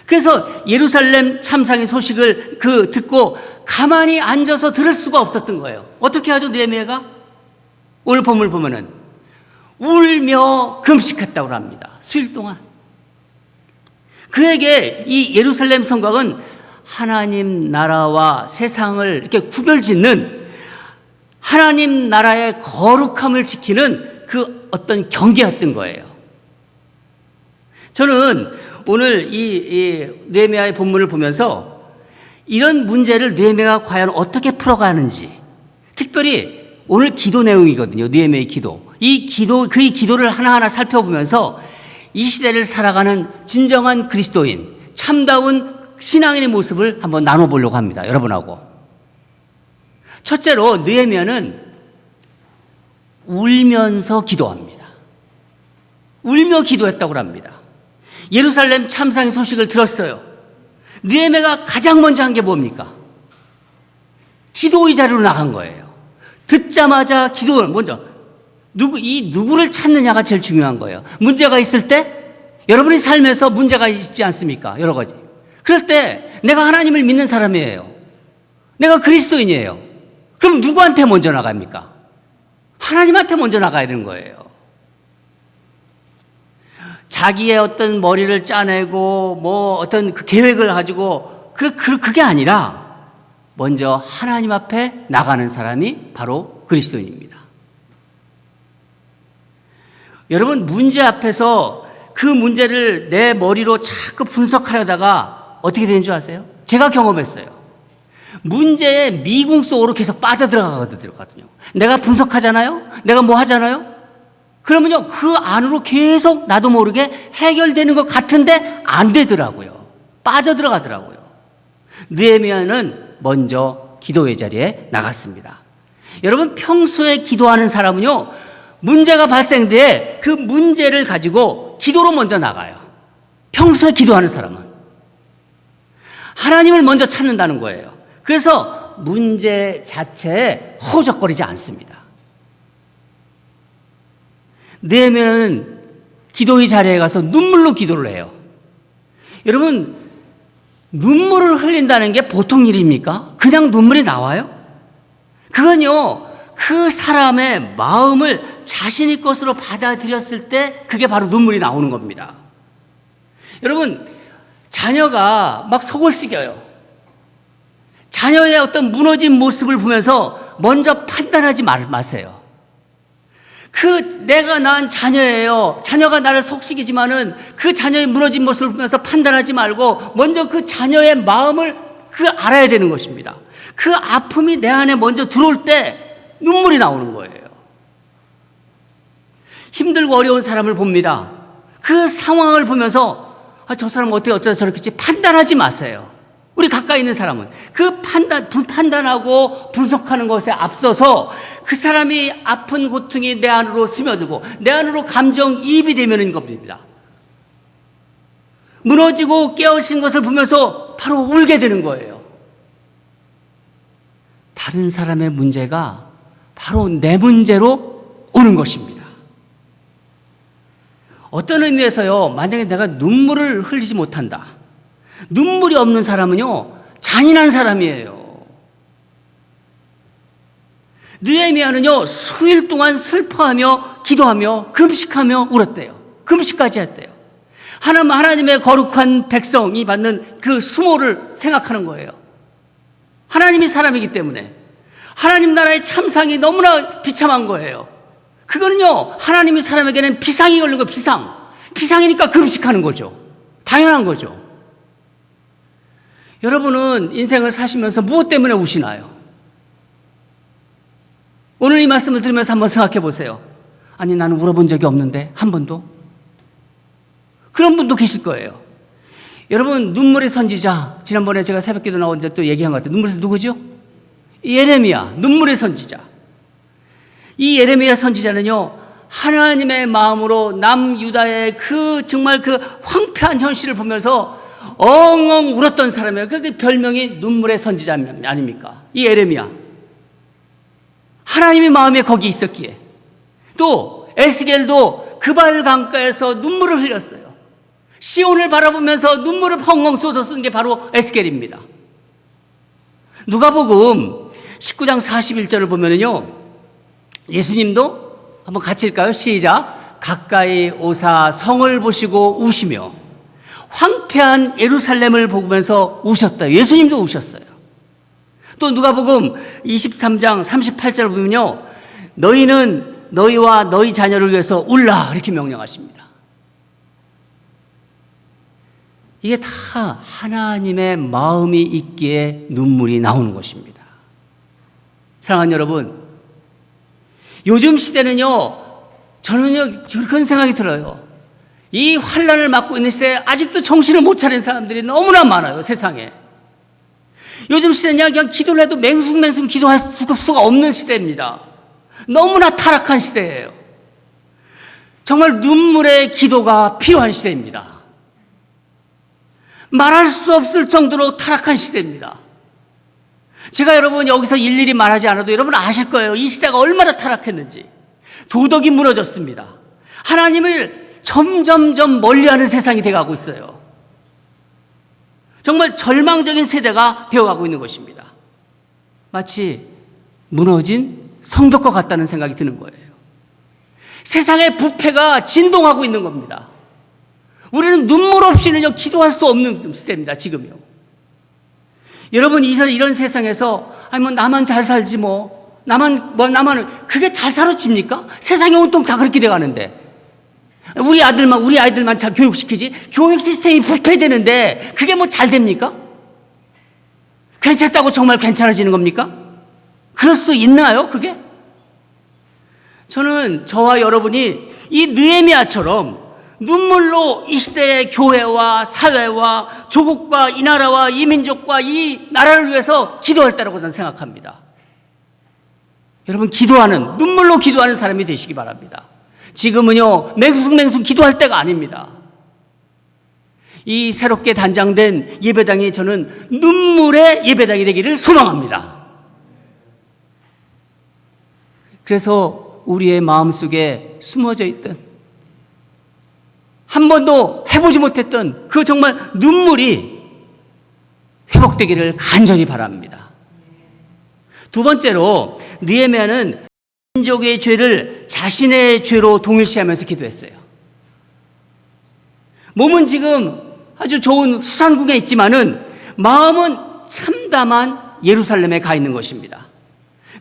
그래서 예루살렘 참상의 소식을 듣고 가만히 앉아서 들을 수가 없었던 거예요. 어떻게 하죠, 느헤미야가? 오늘 본문을 보면은 울며 금식했다고 합니다. 수일 동안. 그에게 이 예루살렘 성곽은 하나님 나라와 세상을 이렇게 구별짓는 하나님 나라의 거룩함을 지키는 그 어떤 경계였던 거예요. 저는 오늘 이 느헤미야의 본문을 보면서 이런 문제를 느헤미야가 과연 어떻게 풀어가는지, 특별히 오늘 기도 내용이거든요. 느헤미야의 기도. 그의 기도를 하나하나 살펴보면서 이 시대를 살아가는 진정한 그리스도인, 참다운 신앙인의 모습을 한번 나눠보려고 합니다. 여러분하고. 첫째로 느헤미야는 울면서 기도합니다. 울며 기도했다고 합니다. 예루살렘 참상의 소식을 들었어요. 느헤미야가 가장 먼저 한 게 뭡니까? 기도의 자리로 나간 거예요. 듣자마자 기도를 먼저, 누구를 찾느냐가 제일 중요한 거예요. 문제가 있을 때, 여러분의 삶에서 문제가 있지 않습니까? 여러 가지. 그럴 때 내가 하나님을 믿는 사람이에요. 내가 그리스도인이에요. 그럼 누구한테 먼저 나갑니까? 하나님한테 먼저 나가야 되는 거예요. 자기의 어떤 머리를 짜내고 뭐 어떤 그 계획을 가지고 그게 아니라 먼저 하나님 앞에 나가는 사람이 바로 그리스도인입니다. 여러분, 문제 앞에서 그 문제를 내 머리로 자꾸 분석하려다가 어떻게 되는 줄 아세요? 제가 경험했어요. 문제의 미궁 속으로 계속 빠져들어가거든요. 내가 분석하잖아요? 내가 뭐 하잖아요? 그러면요, 그 안으로 계속 나도 모르게 해결되는 것 같은데 안 되더라고요. 빠져들어가더라고요. 느헤미야는 먼저 기도의 자리에 나갔습니다. 여러분, 평소에 기도하는 사람은요, 문제가 발생돼 그 문제를 가지고 기도로 먼저 나가요. 평소에 기도하는 사람은. 하나님을 먼저 찾는다는 거예요. 그래서 문제 자체에 허우적거리지 않습니다. 느헤미야는 기도의 자리에 가서 눈물로 기도를 해요. 여러분, 눈물을 흘린다는 게 보통 일입니까? 그냥 눈물이 나와요? 그건요, 그 사람의 마음을 자신의 것으로 받아들였을 때 그게 바로 눈물이 나오는 겁니다. 여러분, 자녀가 막 속을 썩여요. 자녀의 어떤 무너진 모습을 보면서 먼저 판단하지 마세요. 내가 낳은 자녀예요. 자녀가 나를 속삭이지만은 그 자녀의 무너진 모습을 보면서 판단하지 말고 먼저 그 자녀의 마음을 알아야 되는 것입니다. 그 아픔이 내 안에 먼저 들어올 때 눈물이 나오는 거예요. 힘들고 어려운 사람을 봅니다. 그 상황을 보면서 저 사람 어떻게 어쩌다 저렇겠지 판단하지 마세요. 우리 가까이 있는 사람은 그 판단하고 분석하는 것에 앞서서 그 사람이 아픈 고통이 내 안으로 스며들고 내 안으로 감정이입이 되는 겁니다. 무너지고 깨어진 것을 보면서 바로 울게 되는 거예요. 다른 사람의 문제가 바로 내 문제로 오는 것입니다. 어떤 의미에서요, 만약에 내가 눈물을 흘리지 못한다. 눈물이 없는 사람은요, 잔인한 사람이에요. 느헤미야는요, 수일 동안 슬퍼하며 기도하며 금식하며 울었대요. 금식까지 했대요. 하나님의 거룩한 백성이 받는 그 수모를 생각하는 거예요. 하나님이 사람이기 때문에 하나님 나라의 참상이 너무나 비참한 거예요. 그거는요, 하나님이 사람에게는 비상이 걸린 거예요. 비상이니까 금식하는 거죠. 당연한 거죠. 여러분은 인생을 사시면서 무엇 때문에 우시나요? 오늘 이 말씀을 들으면서 한번 생각해 보세요. 아니, 나는 울어본 적이 없는데 한 번도? 그런 분도 계실 거예요. 여러분, 눈물의 선지자, 지난번에 제가 새벽기도 나온 데 또 얘기한 것 같아요. 눈물의 누구죠? 예레미야, 눈물의 선지자. 이 예레미야 선지자는요, 하나님의 마음으로 남유다의 정말 그 황폐한 현실을 보면서 엉엉 울었던 사람이에요. 그 별명이 눈물의 선지자 아닙니까? 이 예레미야. 하나님의 마음에 거기 있었기에. 또 에스겔도 그발 강가에서 눈물을 흘렸어요. 시온을 바라보면서 눈물을 펑펑 쏟아쓴 게 바로 에스겔입니다. 누가복음 19장 41절을 보면은요, 예수님도 한번 같이 읽을까요? 시작. 가까이 오사 성을 보시고 우시며 황폐한 예루살렘을 보면서 우셨다. 예수님도 우셨어요. 또 누가복음 23장 38절을 보면요, 너희는 너희와 너희 자녀를 위해서 울라 이렇게 명령하십니다. 이게 다 하나님의 마음이 있기에 눈물이 나오는 것입니다. 사랑하는 여러분, 요즘 시대는요, 저는요, 그런 생각이 들어요. 이 환난을 맞고 있는 시대에 아직도 정신을 못 차린 사람들이 너무나 많아요, 세상에. 요즘 시대는 그냥 기도를 해도 맹숭맹숭 기도할 수가 없는 시대입니다. 너무나 타락한 시대예요. 정말 눈물의 기도가 필요한 시대입니다. 말할 수 없을 정도로 타락한 시대입니다. 제가 여러분 여기서 일일이 말하지 않아도 여러분 아실 거예요. 이 시대가 얼마나 타락했는지. 도덕이 무너졌습니다. 하나님을 점점점 멀리하는 세상이 되어가고 있어요. 정말 절망적인 세대가 되어가고 있는 것입니다. 마치 무너진 성벽과 같다는 생각이 드는 거예요. 세상의 부패가 진동하고 있는 겁니다. 우리는 눈물 없이는요, 기도할 수 없는 시대입니다, 지금요. 여러분, 이런 세상에서, 나만 잘 살지 나만, 그게 잘 살아집니까? 세상이 온통 다 그렇게 돼가는데. 우리 아이들만 잘 교육시키지? 교육 시스템이 부패되는데, 그게 잘 됩니까? 괜찮다고 정말 괜찮아지는 겁니까? 그럴 수 있나요, 그게? 저는 저와 여러분이 이 느헤미야처럼 눈물로 이 시대의 교회와 사회와 조국과 이 나라와 이 민족과 이 나라를 위해서 기도할 때라고 저는 생각합니다. 여러분, 눈물로 기도하는 사람이 되시기 바랍니다. 지금은요, 맹숭맹숭 기도할 때가 아닙니다. 이 새롭게 단장된 예배당이 저는 눈물의 예배당이 되기를 소망합니다. 그래서 우리의 마음속에 숨어져 있던, 한 번도 해보지 못했던 그 정말 눈물이 회복되기를 간절히 바랍니다. 두 번째로, 느헤미야는 민족의 죄를 자신의 죄로 동일시하면서 기도했어요. 몸은 지금 아주 좋은 수산국에 있지만은 마음은 참담한 예루살렘에 가 있는 것입니다.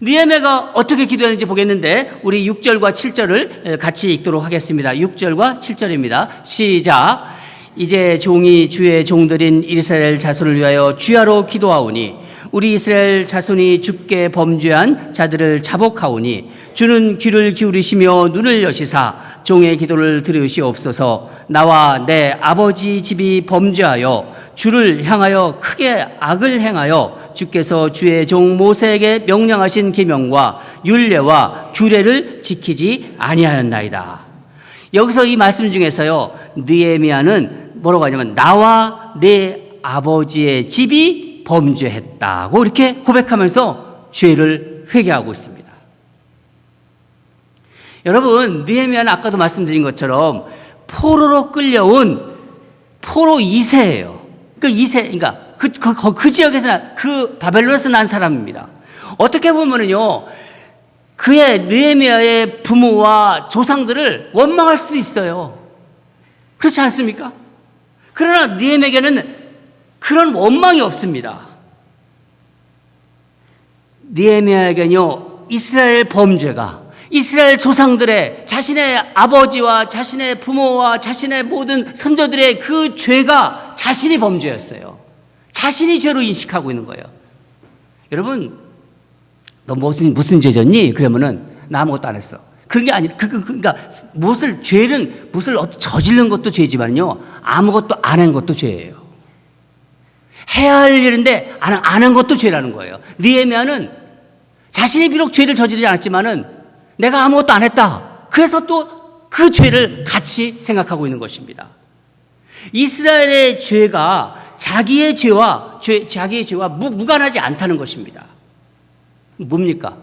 느헤미야가 어떻게 기도했는지 보겠는데 우리 6절과 7절을 같이 읽도록 하겠습니다. 6절과 7절입니다. 시작. 이제 종이 주의 종들인 이스라엘 자손을 위하여 주야로 기도하오니 우리 이스라엘 자손이 주께 범죄한 자들을 자복하오니 주는 귀를 기울이시며 눈을 여시사 종의 기도를 들으시옵소서. 나와 내 아버지 집이 범죄하여 주를 향하여 크게 악을 행하여 주께서 주의 종 모세에게 명령하신 계명과 율례와 규례를 지키지 아니하였나이다. 여기서 이 말씀 중에서요, 느헤미야는 뭐라고 하냐면 나와 내 아버지의 집이 범죄했다고 이렇게 고백하면서 죄를 회개하고 있습니다. 여러분, 느헤미야는 아까도 말씀드린 것처럼 포로로 끌려온 포로 2세예요. 그러니까 그 지역에서 그 바벨론에서 난 사람입니다. 어떻게 보면은요, 느헤미야의 부모와 조상들을 원망할 수도 있어요. 그렇지 않습니까? 그러나 느헤미야에게는 그런 원망이 없습니다. 느헤미야에게는요, 이스라엘 범죄가 이스라엘 조상들의 자신의 아버지와 자신의 부모와 자신의 모든 선조들의 그 죄가 자신이 범죄였어요. 자신이 죄로 인식하고 있는 거예요. 여러분, 너 무슨 죄졌니? 그러면은 나 아무것도 안 했어. 그런 게 아니라 그러니까 무엇을 저지른 것도 죄지만요, 아무것도 안 한 것도 죄예요. 해야 할 일인데 안 한 것도 죄라는 거예요. 느헤미야는 자신이 비록 죄를 저지르지 않았지만은 내가 아무것도 안 했다. 그래서 또 그 죄를 같이 생각하고 있는 것입니다. 이스라엘의 죄가 자기의 죄와 무관하지 않다는 것입니다. 뭡니까?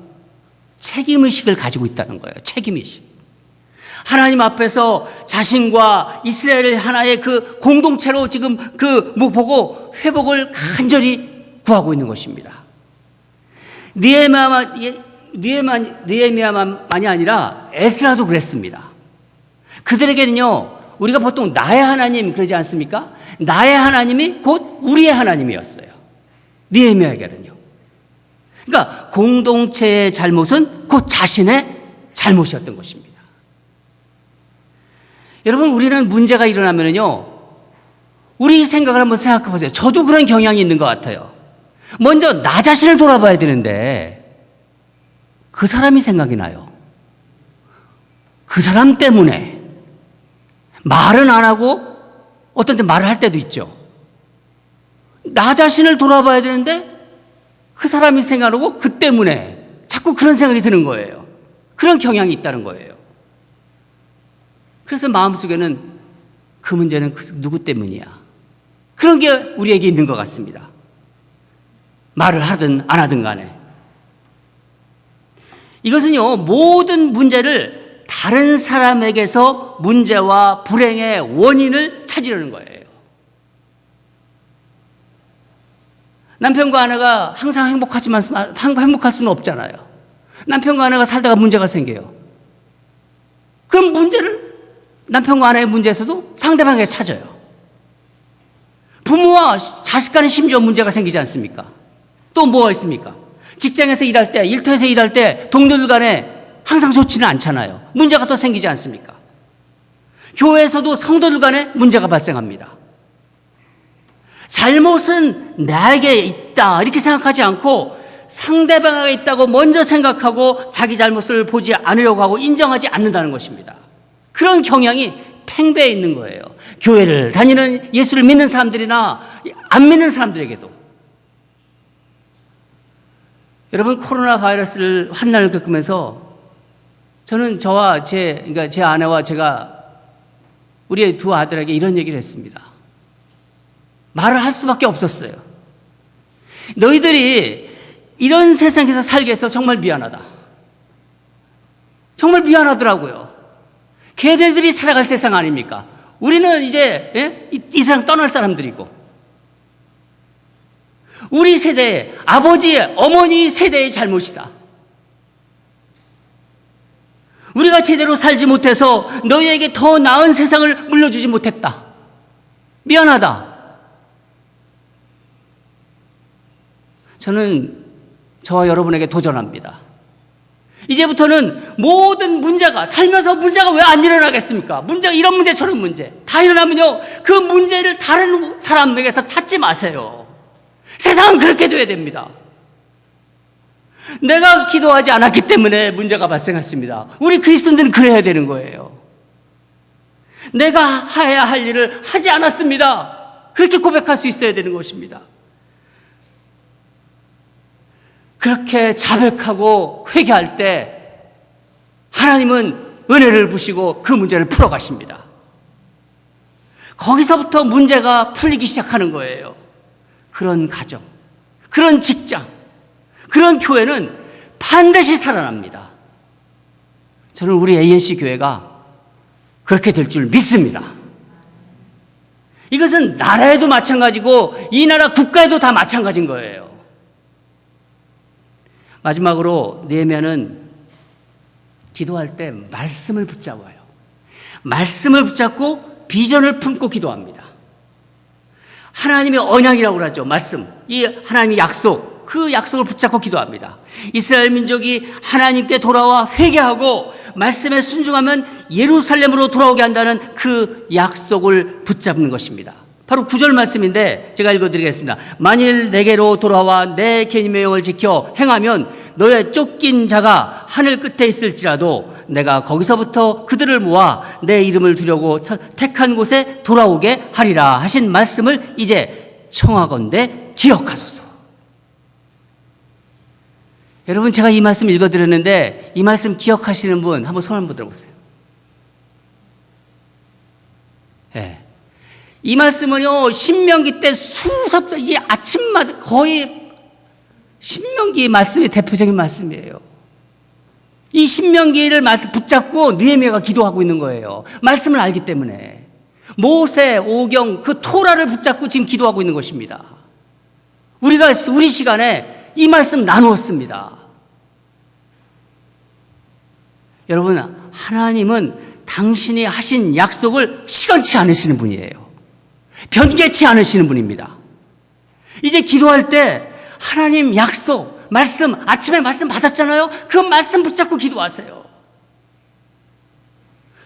책임의식을 가지고 있다는 거예요. 책임의식. 하나님 앞에서 자신과 이스라엘을 하나의 그 공동체로 지금 보고 회복을 간절히 구하고 있는 것입니다. 느헤미야만이 아니라 에스라도 그랬습니다. 그들에게는요, 우리가 보통 나의 하나님 그러지 않습니까? 나의 하나님이 곧 우리의 하나님이었어요. 느헤미야에게는요. 그러니까 공동체의 잘못은 곧 자신의 잘못이었던 것입니다. 여러분, 우리는 문제가 일어나면요, 우리 생각을 한번 생각해 보세요. 저도 그런 경향이 있는 것 같아요. 먼저 나 자신을 돌아봐야 되는데 그 사람이 생각이 나요. 그 사람 때문에 말은 안 하고 어떤 때 말을 할 때도 있죠. 나 자신을 돌아봐야 되는데 그 사람이 생각하고 그 때문에 자꾸 그런 생각이 드는 거예요. 그런 경향이 있다는 거예요. 그래서 마음속에는 그 문제는 누구 때문이야? 그런 게 우리에게 있는 것 같습니다. 말을 하든 안 하든 간에. 이것은요, 모든 문제를 다른 사람에게서 문제와 불행의 원인을 찾으려는 거예요. 남편과 아내가 항상 행복할 수는 없잖아요. 남편과 아내가 살다가 문제가 생겨요. 그럼 문제를 남편과 아내의 문제에서도 상대방에게 찾아요. 부모와 자식 간에 심지어 문제가 생기지 않습니까? 또 뭐가 있습니까? 직장에서 일할 때, 일터에서 일할 때 동료들 간에 항상 좋지는 않잖아요. 문제가 또 생기지 않습니까? 교회에서도 성도들 간에 문제가 발생합니다. 잘못은 나에게 있다 이렇게 생각하지 않고 상대방에게 있다고 먼저 생각하고 자기 잘못을 보지 않으려고 하고 인정하지 않는다는 것입니다. 그런 경향이 팽배해 있는 거예요. 교회를 다니는 예수를 믿는 사람들이나 안 믿는 사람들에게도. 여러분, 코로나 바이러스를 환난을 겪으면서 저는 저와 제 아내와 제가 우리의 두 아들에게 이런 얘기를 했습니다. 말을 할 수밖에 없었어요. 너희들이 이런 세상에서 살게 해서 정말 미안하다. 정말 미안하더라고요. 걔네들이 살아갈 세상 아닙니까? 우리는 이제 이 세상 떠날 사람들이고 우리 세대, 아버지, 어머니 세대의 잘못이다. 우리가 제대로 살지 못해서 너희에게 더 나은 세상을 물려주지 못했다. 미안하다. 저는 저와 여러분에게 도전합니다. 이제부터는 모든 문제가, 살면서 문제가 왜 안 일어나겠습니까? 문제가 이런 문제 저런 문제 다 일어나면요, 그 문제를 다른 사람에게서 찾지 마세요. 세상은 그렇게 돼야 됩니다. 내가 기도하지 않았기 때문에 문제가 발생했습니다. 우리 그리스도인들은 그래야 되는 거예요. 내가 해야 할 일을 하지 않았습니다. 그렇게 고백할 수 있어야 되는 것입니다. 그렇게 자백하고 회개할 때 하나님은 은혜를 부시고 그 문제를 풀어가십니다. 거기서부터 문제가 풀리기 시작하는 거예요. 그런 가정, 그런 직장, 그런 교회는 반드시 살아납니다. 저는 우리 ANC 교회가 그렇게 될 줄 믿습니다. 이것은 나라에도 마찬가지고 이 나라 국가에도 다 마찬가지인 거예요. 마지막으로 느헤미야는 기도할 때 말씀을 붙잡아요. 말씀을 붙잡고 비전을 품고 기도합니다. 하나님의 언약이라고 그러죠. 말씀, 이 하나님의 약속, 그 약속을 붙잡고 기도합니다. 이스라엘 민족이 하나님께 돌아와 회개하고 말씀에 순종하면 예루살렘으로 돌아오게 한다는 그 약속을 붙잡는 것입니다. 바로 9절 말씀인데 제가 읽어드리겠습니다. 만일 내게로 돌아와 내 계명의 영을 지켜 행하면 너의 쫓긴 자가 하늘 끝에 있을지라도 내가 거기서부터 그들을 모아 내 이름을 두려고 택한 곳에 돌아오게 하리라 하신 말씀을 이제 청하건대 기억하소서. 여러분, 제가 이 말씀 읽어드렸는데 이 말씀 기억하시는 분 한번 손 한번 들어보세요. 네. 이 말씀은요, 신명기 때 수섭, 이제 아침마다 거의 신명기 말씀의 대표적인 말씀이에요. 이 신명기를 말씀 붙잡고 느헤미야가 기도하고 있는 거예요. 말씀을 알기 때문에. 모세, 오경, 그 토라를 붙잡고 지금 기도하고 있는 것입니다. 우리가 우리 시간에 이 말씀 나누었습니다. 여러분, 하나님은 당신이 하신 약속을 시간치 않으시는 분이에요. 변개치 않으시는 분입니다. 이제 기도할 때 하나님 약속, 말씀, 아침에 말씀 받았잖아요. 그 말씀 붙잡고 기도하세요.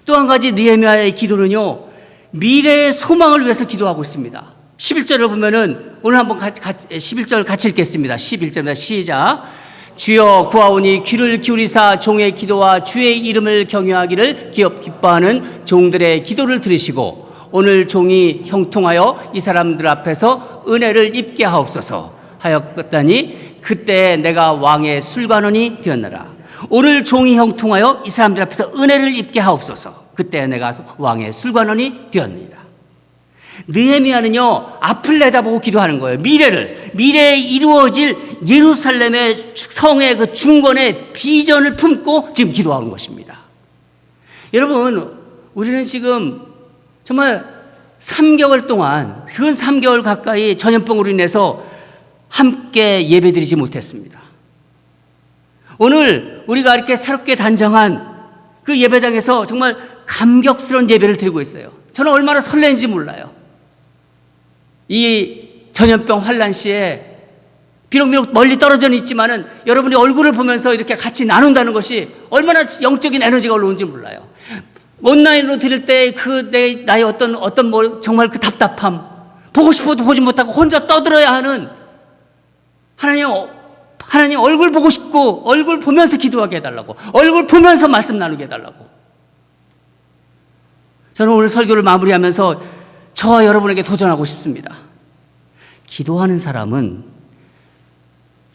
또 한 가지 느헤미야의 기도는요, 미래의 소망을 위해서 기도하고 있습니다. 11절을 보면은 오늘 한번 11절 같이 읽겠습니다. 11절입니다. 시작. 주여 구하오니 귀를 기울이사 종의 기도와 주의 이름을 경외하기를 기뻐하는 종들의 기도를 들으시고 오늘 종이 형통하여 이 사람들 앞에서 은혜를 입게 하옵소서 하였더니 그때 내가 왕의 술관원이 되었노라. 오늘 종이 형통하여 이 사람들 앞에서 은혜를 입게 하옵소서. 그때 내가 왕의 술관원이 되었느니라. 느헤미야는요, 앞을 내다보고 기도하는 거예요. 미래에 이루어질 예루살렘의 성의 그 중건의 비전을 품고 지금 기도하는 것입니다. 여러분, 우리는 지금 정말 3개월 동안, 근 3개월 가까이 전염병으로 인해서 함께 예배드리지 못했습니다. 오늘 우리가 이렇게 새롭게 단정한 그 예배당에서 정말 감격스러운 예배를 드리고 있어요. 저는 얼마나 설레는지 몰라요. 이 전염병 환란 시에 비록 멀리 떨어져 있지만은 여러분이 얼굴을 보면서 이렇게 같이 나눈다는 것이 얼마나 영적인 에너지가 올라오는지 몰라요. 온라인으로 드릴 때 그 나의 어떤 정말 그 답답함, 보고 싶어도 보지 못하고 혼자 떠들어야 하는 하나님 얼굴 보고 싶고 얼굴 보면서 기도하게 해달라고, 얼굴 보면서 말씀 나누게 해달라고. 저는 오늘 설교를 마무리하면서 저와 여러분에게 도전하고 싶습니다. 기도하는 사람은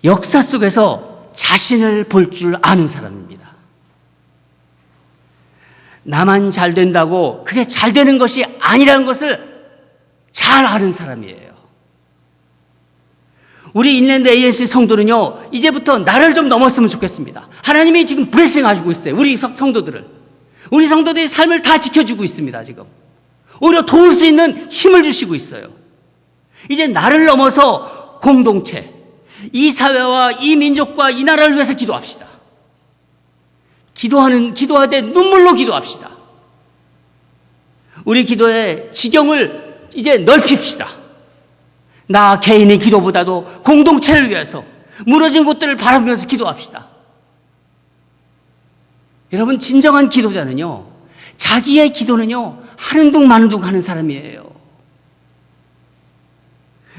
역사 속에서 자신을 볼 줄 아는 사람입니다. 나만 잘 된다고 그게 잘 되는 것이 아니라는 것을 잘 아는 사람이에요. 우리 인랜드 ANC 성도는요, 이제부터 나를 좀 넘었으면 좋겠습니다. 하나님이 지금 블레싱 하시고 있어요. 우리 성도들을. 우리 성도들의 삶을 다 지켜주고 있습니다, 지금. 오히려 도울 수 있는 힘을 주시고 있어요. 이제 나를 넘어서 공동체, 이 사회와 이 민족과 이 나라를 위해서 기도합시다. 기도할 때 눈물로 기도합시다. 우리 기도의 지경을 이제 넓힙시다. 나 개인의 기도보다도 공동체를 위해서 무너진 곳들을 바라보면서 기도합시다. 여러분, 진정한 기도자는요, 자기의 기도는요, 하는 둥 마는 둥 하는 사람이에요.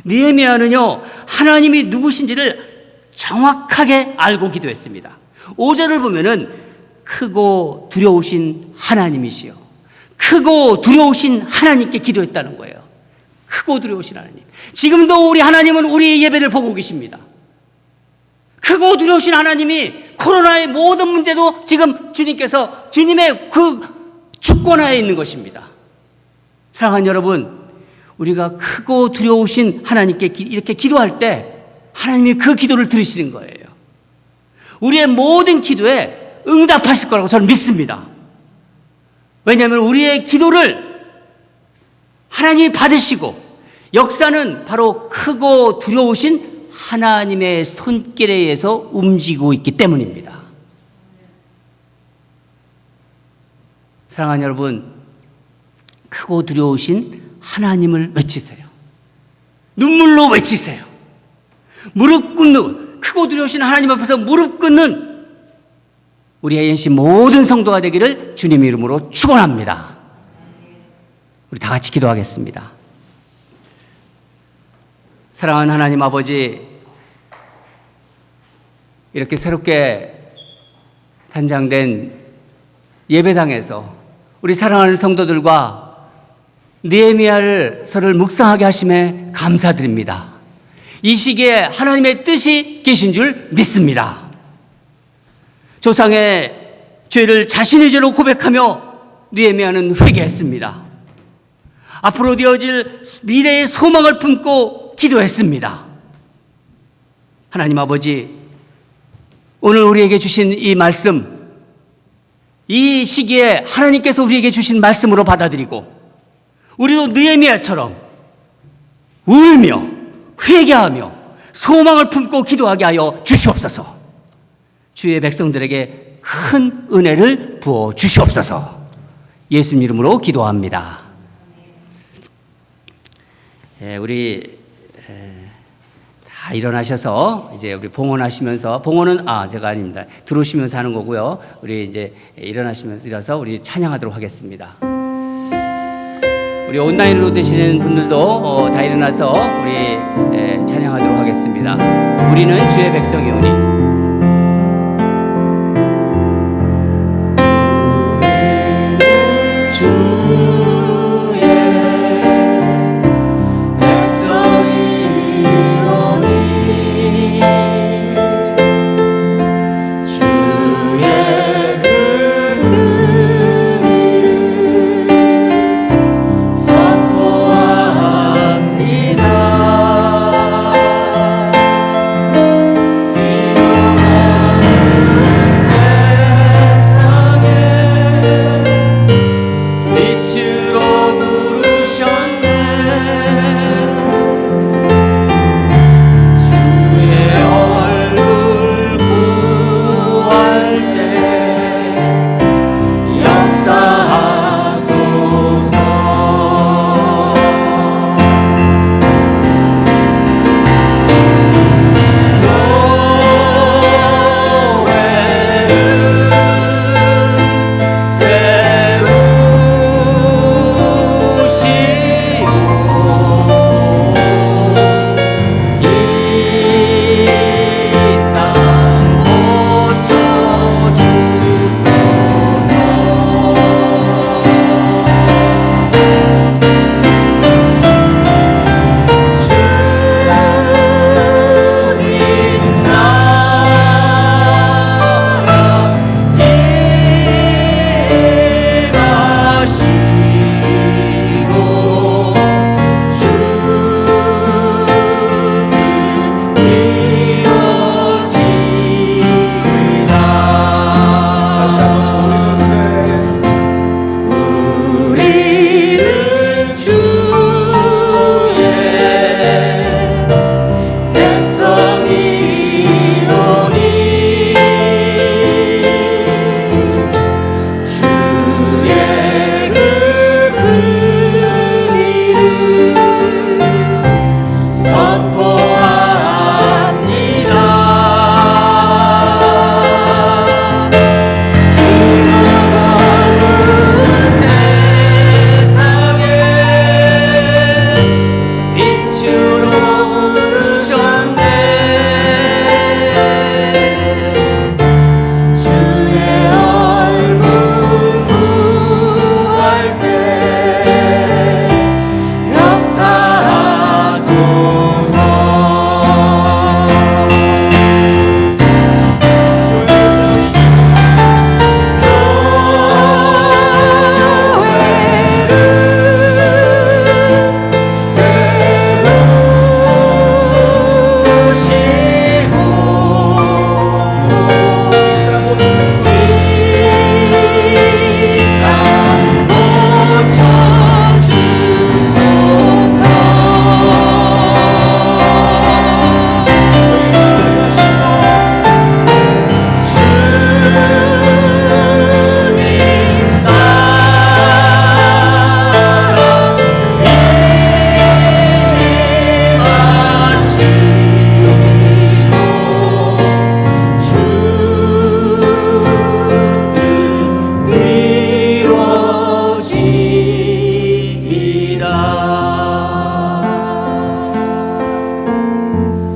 느헤미야는요, 하나님이 누구신지를 정확하게 알고 기도했습니다. 5절을 보면은 크고 두려우신 하나님이시여, 크고 두려우신 하나님께 기도했다는 거예요. 크고 두려우신 하나님. 지금도 우리 하나님은 우리의 예배를 보고 계십니다. 크고 두려우신 하나님이 코로나의 모든 문제도 지금 주님의 그 주권하에 있는 것입니다. 사랑하는 여러분, 우리가 크고 두려우신 하나님께 이렇게 기도할 때 하나님이 그 기도를 들으시는 거예요. 우리의 모든 기도에 응답하실 거라고 저는 믿습니다. 왜냐하면 우리의 기도를 하나님이 받으시고 역사는 바로 크고 두려우신 하나님의 손길에 의해서 움직이고 있기 때문입니다. 사랑하는 여러분, 크고 두려우신 하나님을 외치세요. 눈물로 외치세요. 무릎 꿇는, 크고 두려우신 하나님 앞에서 무릎 꿇는 우리 ANC 모든 성도가 되기를 주님의 이름으로 축원합니다. 우리 다 같이 기도하겠습니다. 사랑하는 하나님 아버지, 이렇게 새롭게 단장된 예배당에서 우리 사랑하는 성도들과 느헤미야를 서를 묵상하게 하심에 감사드립니다. 이 시기에 하나님의 뜻이 계신 줄 믿습니다. 조상의 죄를 자신의 죄로 고백하며 느헤미야는 회개했습니다. 앞으로 되어질 미래의 소망을 품고 기도했습니다. 하나님 아버지, 오늘 우리에게 주신 이 말씀, 이 시기에 하나님께서 우리에게 주신 말씀으로 받아들이고 우리도 느헤미야처럼 울며 회개하며 소망을 품고 기도하게 하여 주시옵소서. 주의 백성들에게 큰 은혜를 부어 주시옵소서. 예수님 이름으로 기도합니다. 우리 다 일어나셔서 이제 우리 봉헌하시면서, 봉헌은 제가 아닙니다. 들어오시면서 하는 거고요. 우리 이제 일어나시면서 일어서 우리 찬양하도록 하겠습니다. 우리 온라인으로 드시는 분들도 다 일어나서 우리 찬양하도록 하겠습니다. 우리는 주의 백성이오니.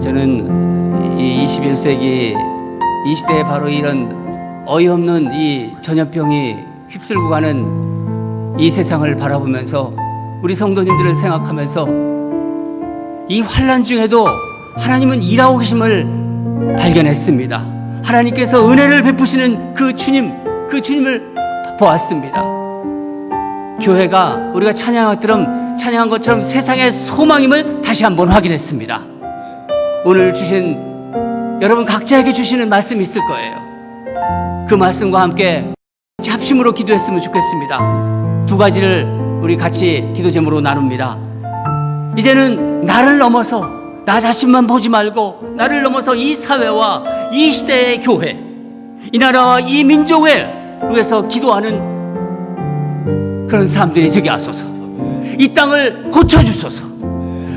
저는 이 21세기 이 시대에 바로 이런 어이없는 이 전염병이 휩쓸고 가는 이 세상을 바라보면서 우리 성도님들을 생각하면서 이 환난 중에도 하나님은 일하고 계심을 발견했습니다. 하나님께서 은혜를 베푸시는 그 주님을 보았습니다. 교회가 우리가 찬양한 것처럼 세상의 소망임을 다시 한번 확인했습니다. 오늘 주신 여러분 각자에게 주시는 말씀이 있을 거예요. 그 말씀과 함께 합심으로 기도했으면 좋겠습니다. 두 가지를 우리 같이 기도 제목으로 나눕니다. 이제는 나를 넘어서 나 자신만 보지 말고 나를 넘어서 이 사회와 이 시대의 교회, 이 나라와 이 민족을 위해서 기도하는 그런 사람들이 되게 하소서. 이 땅을 고쳐주소서.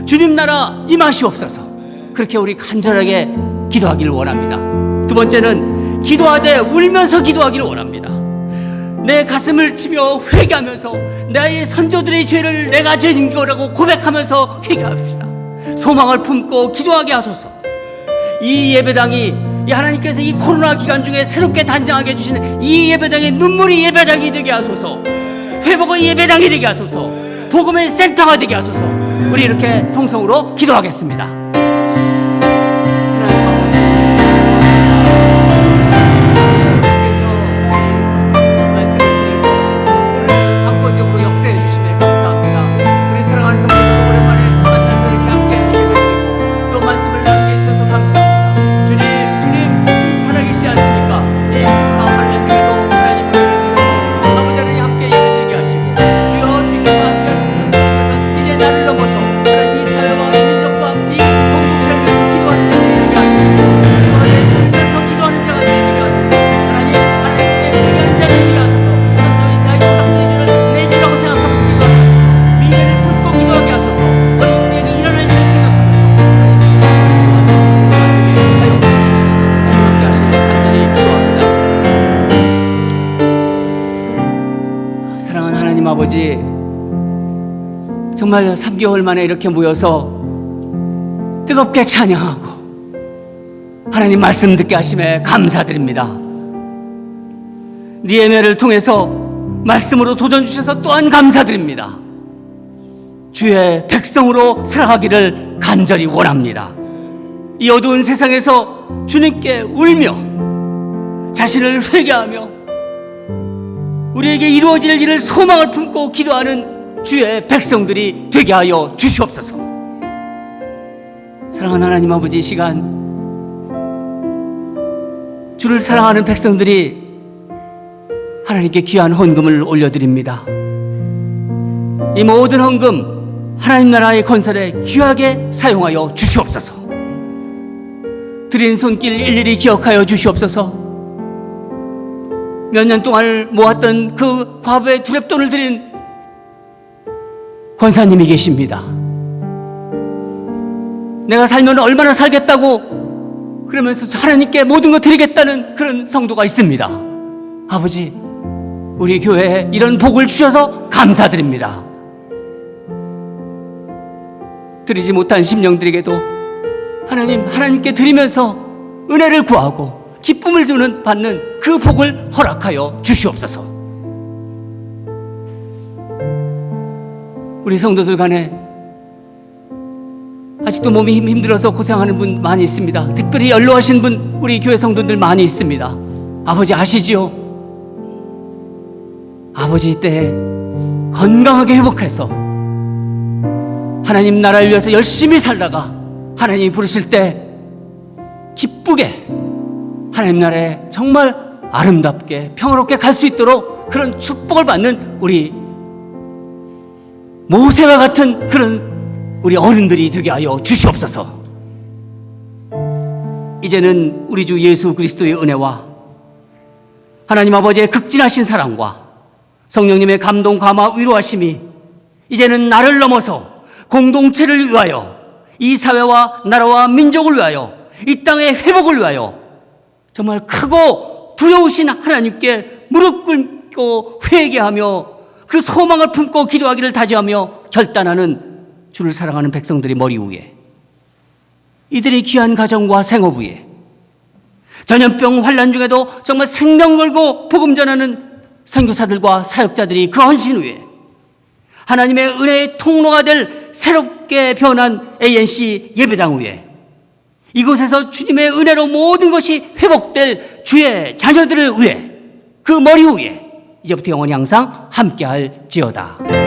주님 나라 임하시옵소서. 그렇게 우리 간절하게 기도하기를 원합니다. 두 번째는 기도하되 울면서 기도하기를 원합니다. 내 가슴을 치며 회개하면서 나의 선조들의 죄를 내가 죄진 거라고 고백하면서 회개합시다. 소망을 품고 기도하게 하소서. 이 예배당이 이 하나님께서 이 코로나 기간 중에 새롭게 단장하게 해주신 이 예배당의 눈물이 예배당이 되게 하소서. 회복의 예배당이 되게 하소서. 복음의 센터가 되게 하소서. 우리 이렇게 통성으로 기도하겠습니다. 하나님 아버지, 주께서 말씀을 통해서 오늘 강권적으로 역사해 주심에 감사합니다. 우리 사랑하는 성도들 오랜만에 만나서 이렇게 함께 예배드리고 또 말씀을 나누게 해주셔서 감사합니다. 주님 살아계시지 않습니까? 이 가을날 중에도 하나님을 주셔서 아버지 하나님 함께 예배드리게 하시고 주여 주께서 함께 하시고 하나님께서 이제 나를 넘어서 하나님 이 사회와 이 민족과 이 공동체를 위해서 기도하는 자들이 되게 하소서. 기도하면서 기도하는 자가 되게 하소서. 하나님께 회개하는 자들이 되게 하소서. 선조의 나의 조상들의 죄를 내 죄라고 생각하면서 기도하게 하소서. 미래를 품고 기도하게 하소서. 우리에게 일어날 일을 생각하면서 하나님 성도들에게 하여 주시옵소서. 주님 함께 하시길 간절히 기도합니다. 사랑하는 하나님 아버지, 정말 3개월 만에 이렇게 모여서 뜨겁게 찬양하고 하나님 말씀 듣게 하심에 감사드립니다. 니에메를 통해서 말씀으로 도전 주셔서 또한 감사드립니다. 주의 백성으로 살아가기를 간절히 원합니다. 이 어두운 세상에서 주님께 울며 자신을 회개하며 우리에게 이루어질 일을 소망을 품고 기도하는 주의 백성들이 되게 하여 주시옵소서. 사랑하는 하나님 아버지, 이 시간 주를 사랑하는 백성들이 하나님께 귀한 헌금을 올려드립니다. 이 모든 헌금 하나님 나라의 건설에 귀하게 사용하여 주시옵소서. 드린 손길 일일이 기억하여 주시옵소서. 몇 년 동안 모았던 그 과부의 두렙돈을 드린 권사님이 계십니다. 내가 살면 얼마나 살겠다고 그러면서 하나님께 모든 거 드리겠다는 그런 성도가 있습니다. 아버지, 우리 교회에 이런 복을 주셔서 감사드립니다. 드리지 못한 심령들에게도 하나님께 드리면서 은혜를 구하고 기쁨을 받는 그 복을 허락하여 주시옵소서. 우리 성도들 간에 아직도 몸이 힘들어서 고생하는 분 많이 있습니다. 특별히 연로하신 분 우리 교회 성도들 많이 있습니다. 아버지 아시지요? 아버지 때에 건강하게 회복해서 하나님 나라를 위해서 열심히 살다가 하나님이 부르실 때 기쁘게 하나님 나라에 정말 아름답게 평화롭게 갈 수 있도록 그런 축복을 받는 우리 모세와 같은 그런 우리 어른들이 되게 하여 주시옵소서. 이제는 우리 주 예수 그리스도의 은혜와 하나님 아버지의 극진하신 사랑과 성령님의 감동, 감화, 위로하심이 이제는 나를 넘어서 공동체를 위하여 이 사회와 나라와 민족을 위하여 이 땅의 회복을 위하여 정말 크고 두려우신 하나님께 무릎 꿇고 회개하며 그 소망을 품고 기도하기를 다짐하며 결단하는 주를 사랑하는 백성들이 머리 위에, 이들의 귀한 가정과 생업 위에, 전염병 환란 중에도 정말 생명 걸고 복음 전하는 선교사들과 사역자들이 그 헌신 위에, 하나님의 은혜의 통로가 될 새롭게 변한 ANC 예배당 위에, 이곳에서 주님의 은혜로 모든 것이 회복될 주의 자녀들을 위해 그 머리 위에 이제부터 영원히 항상 함께할지어다.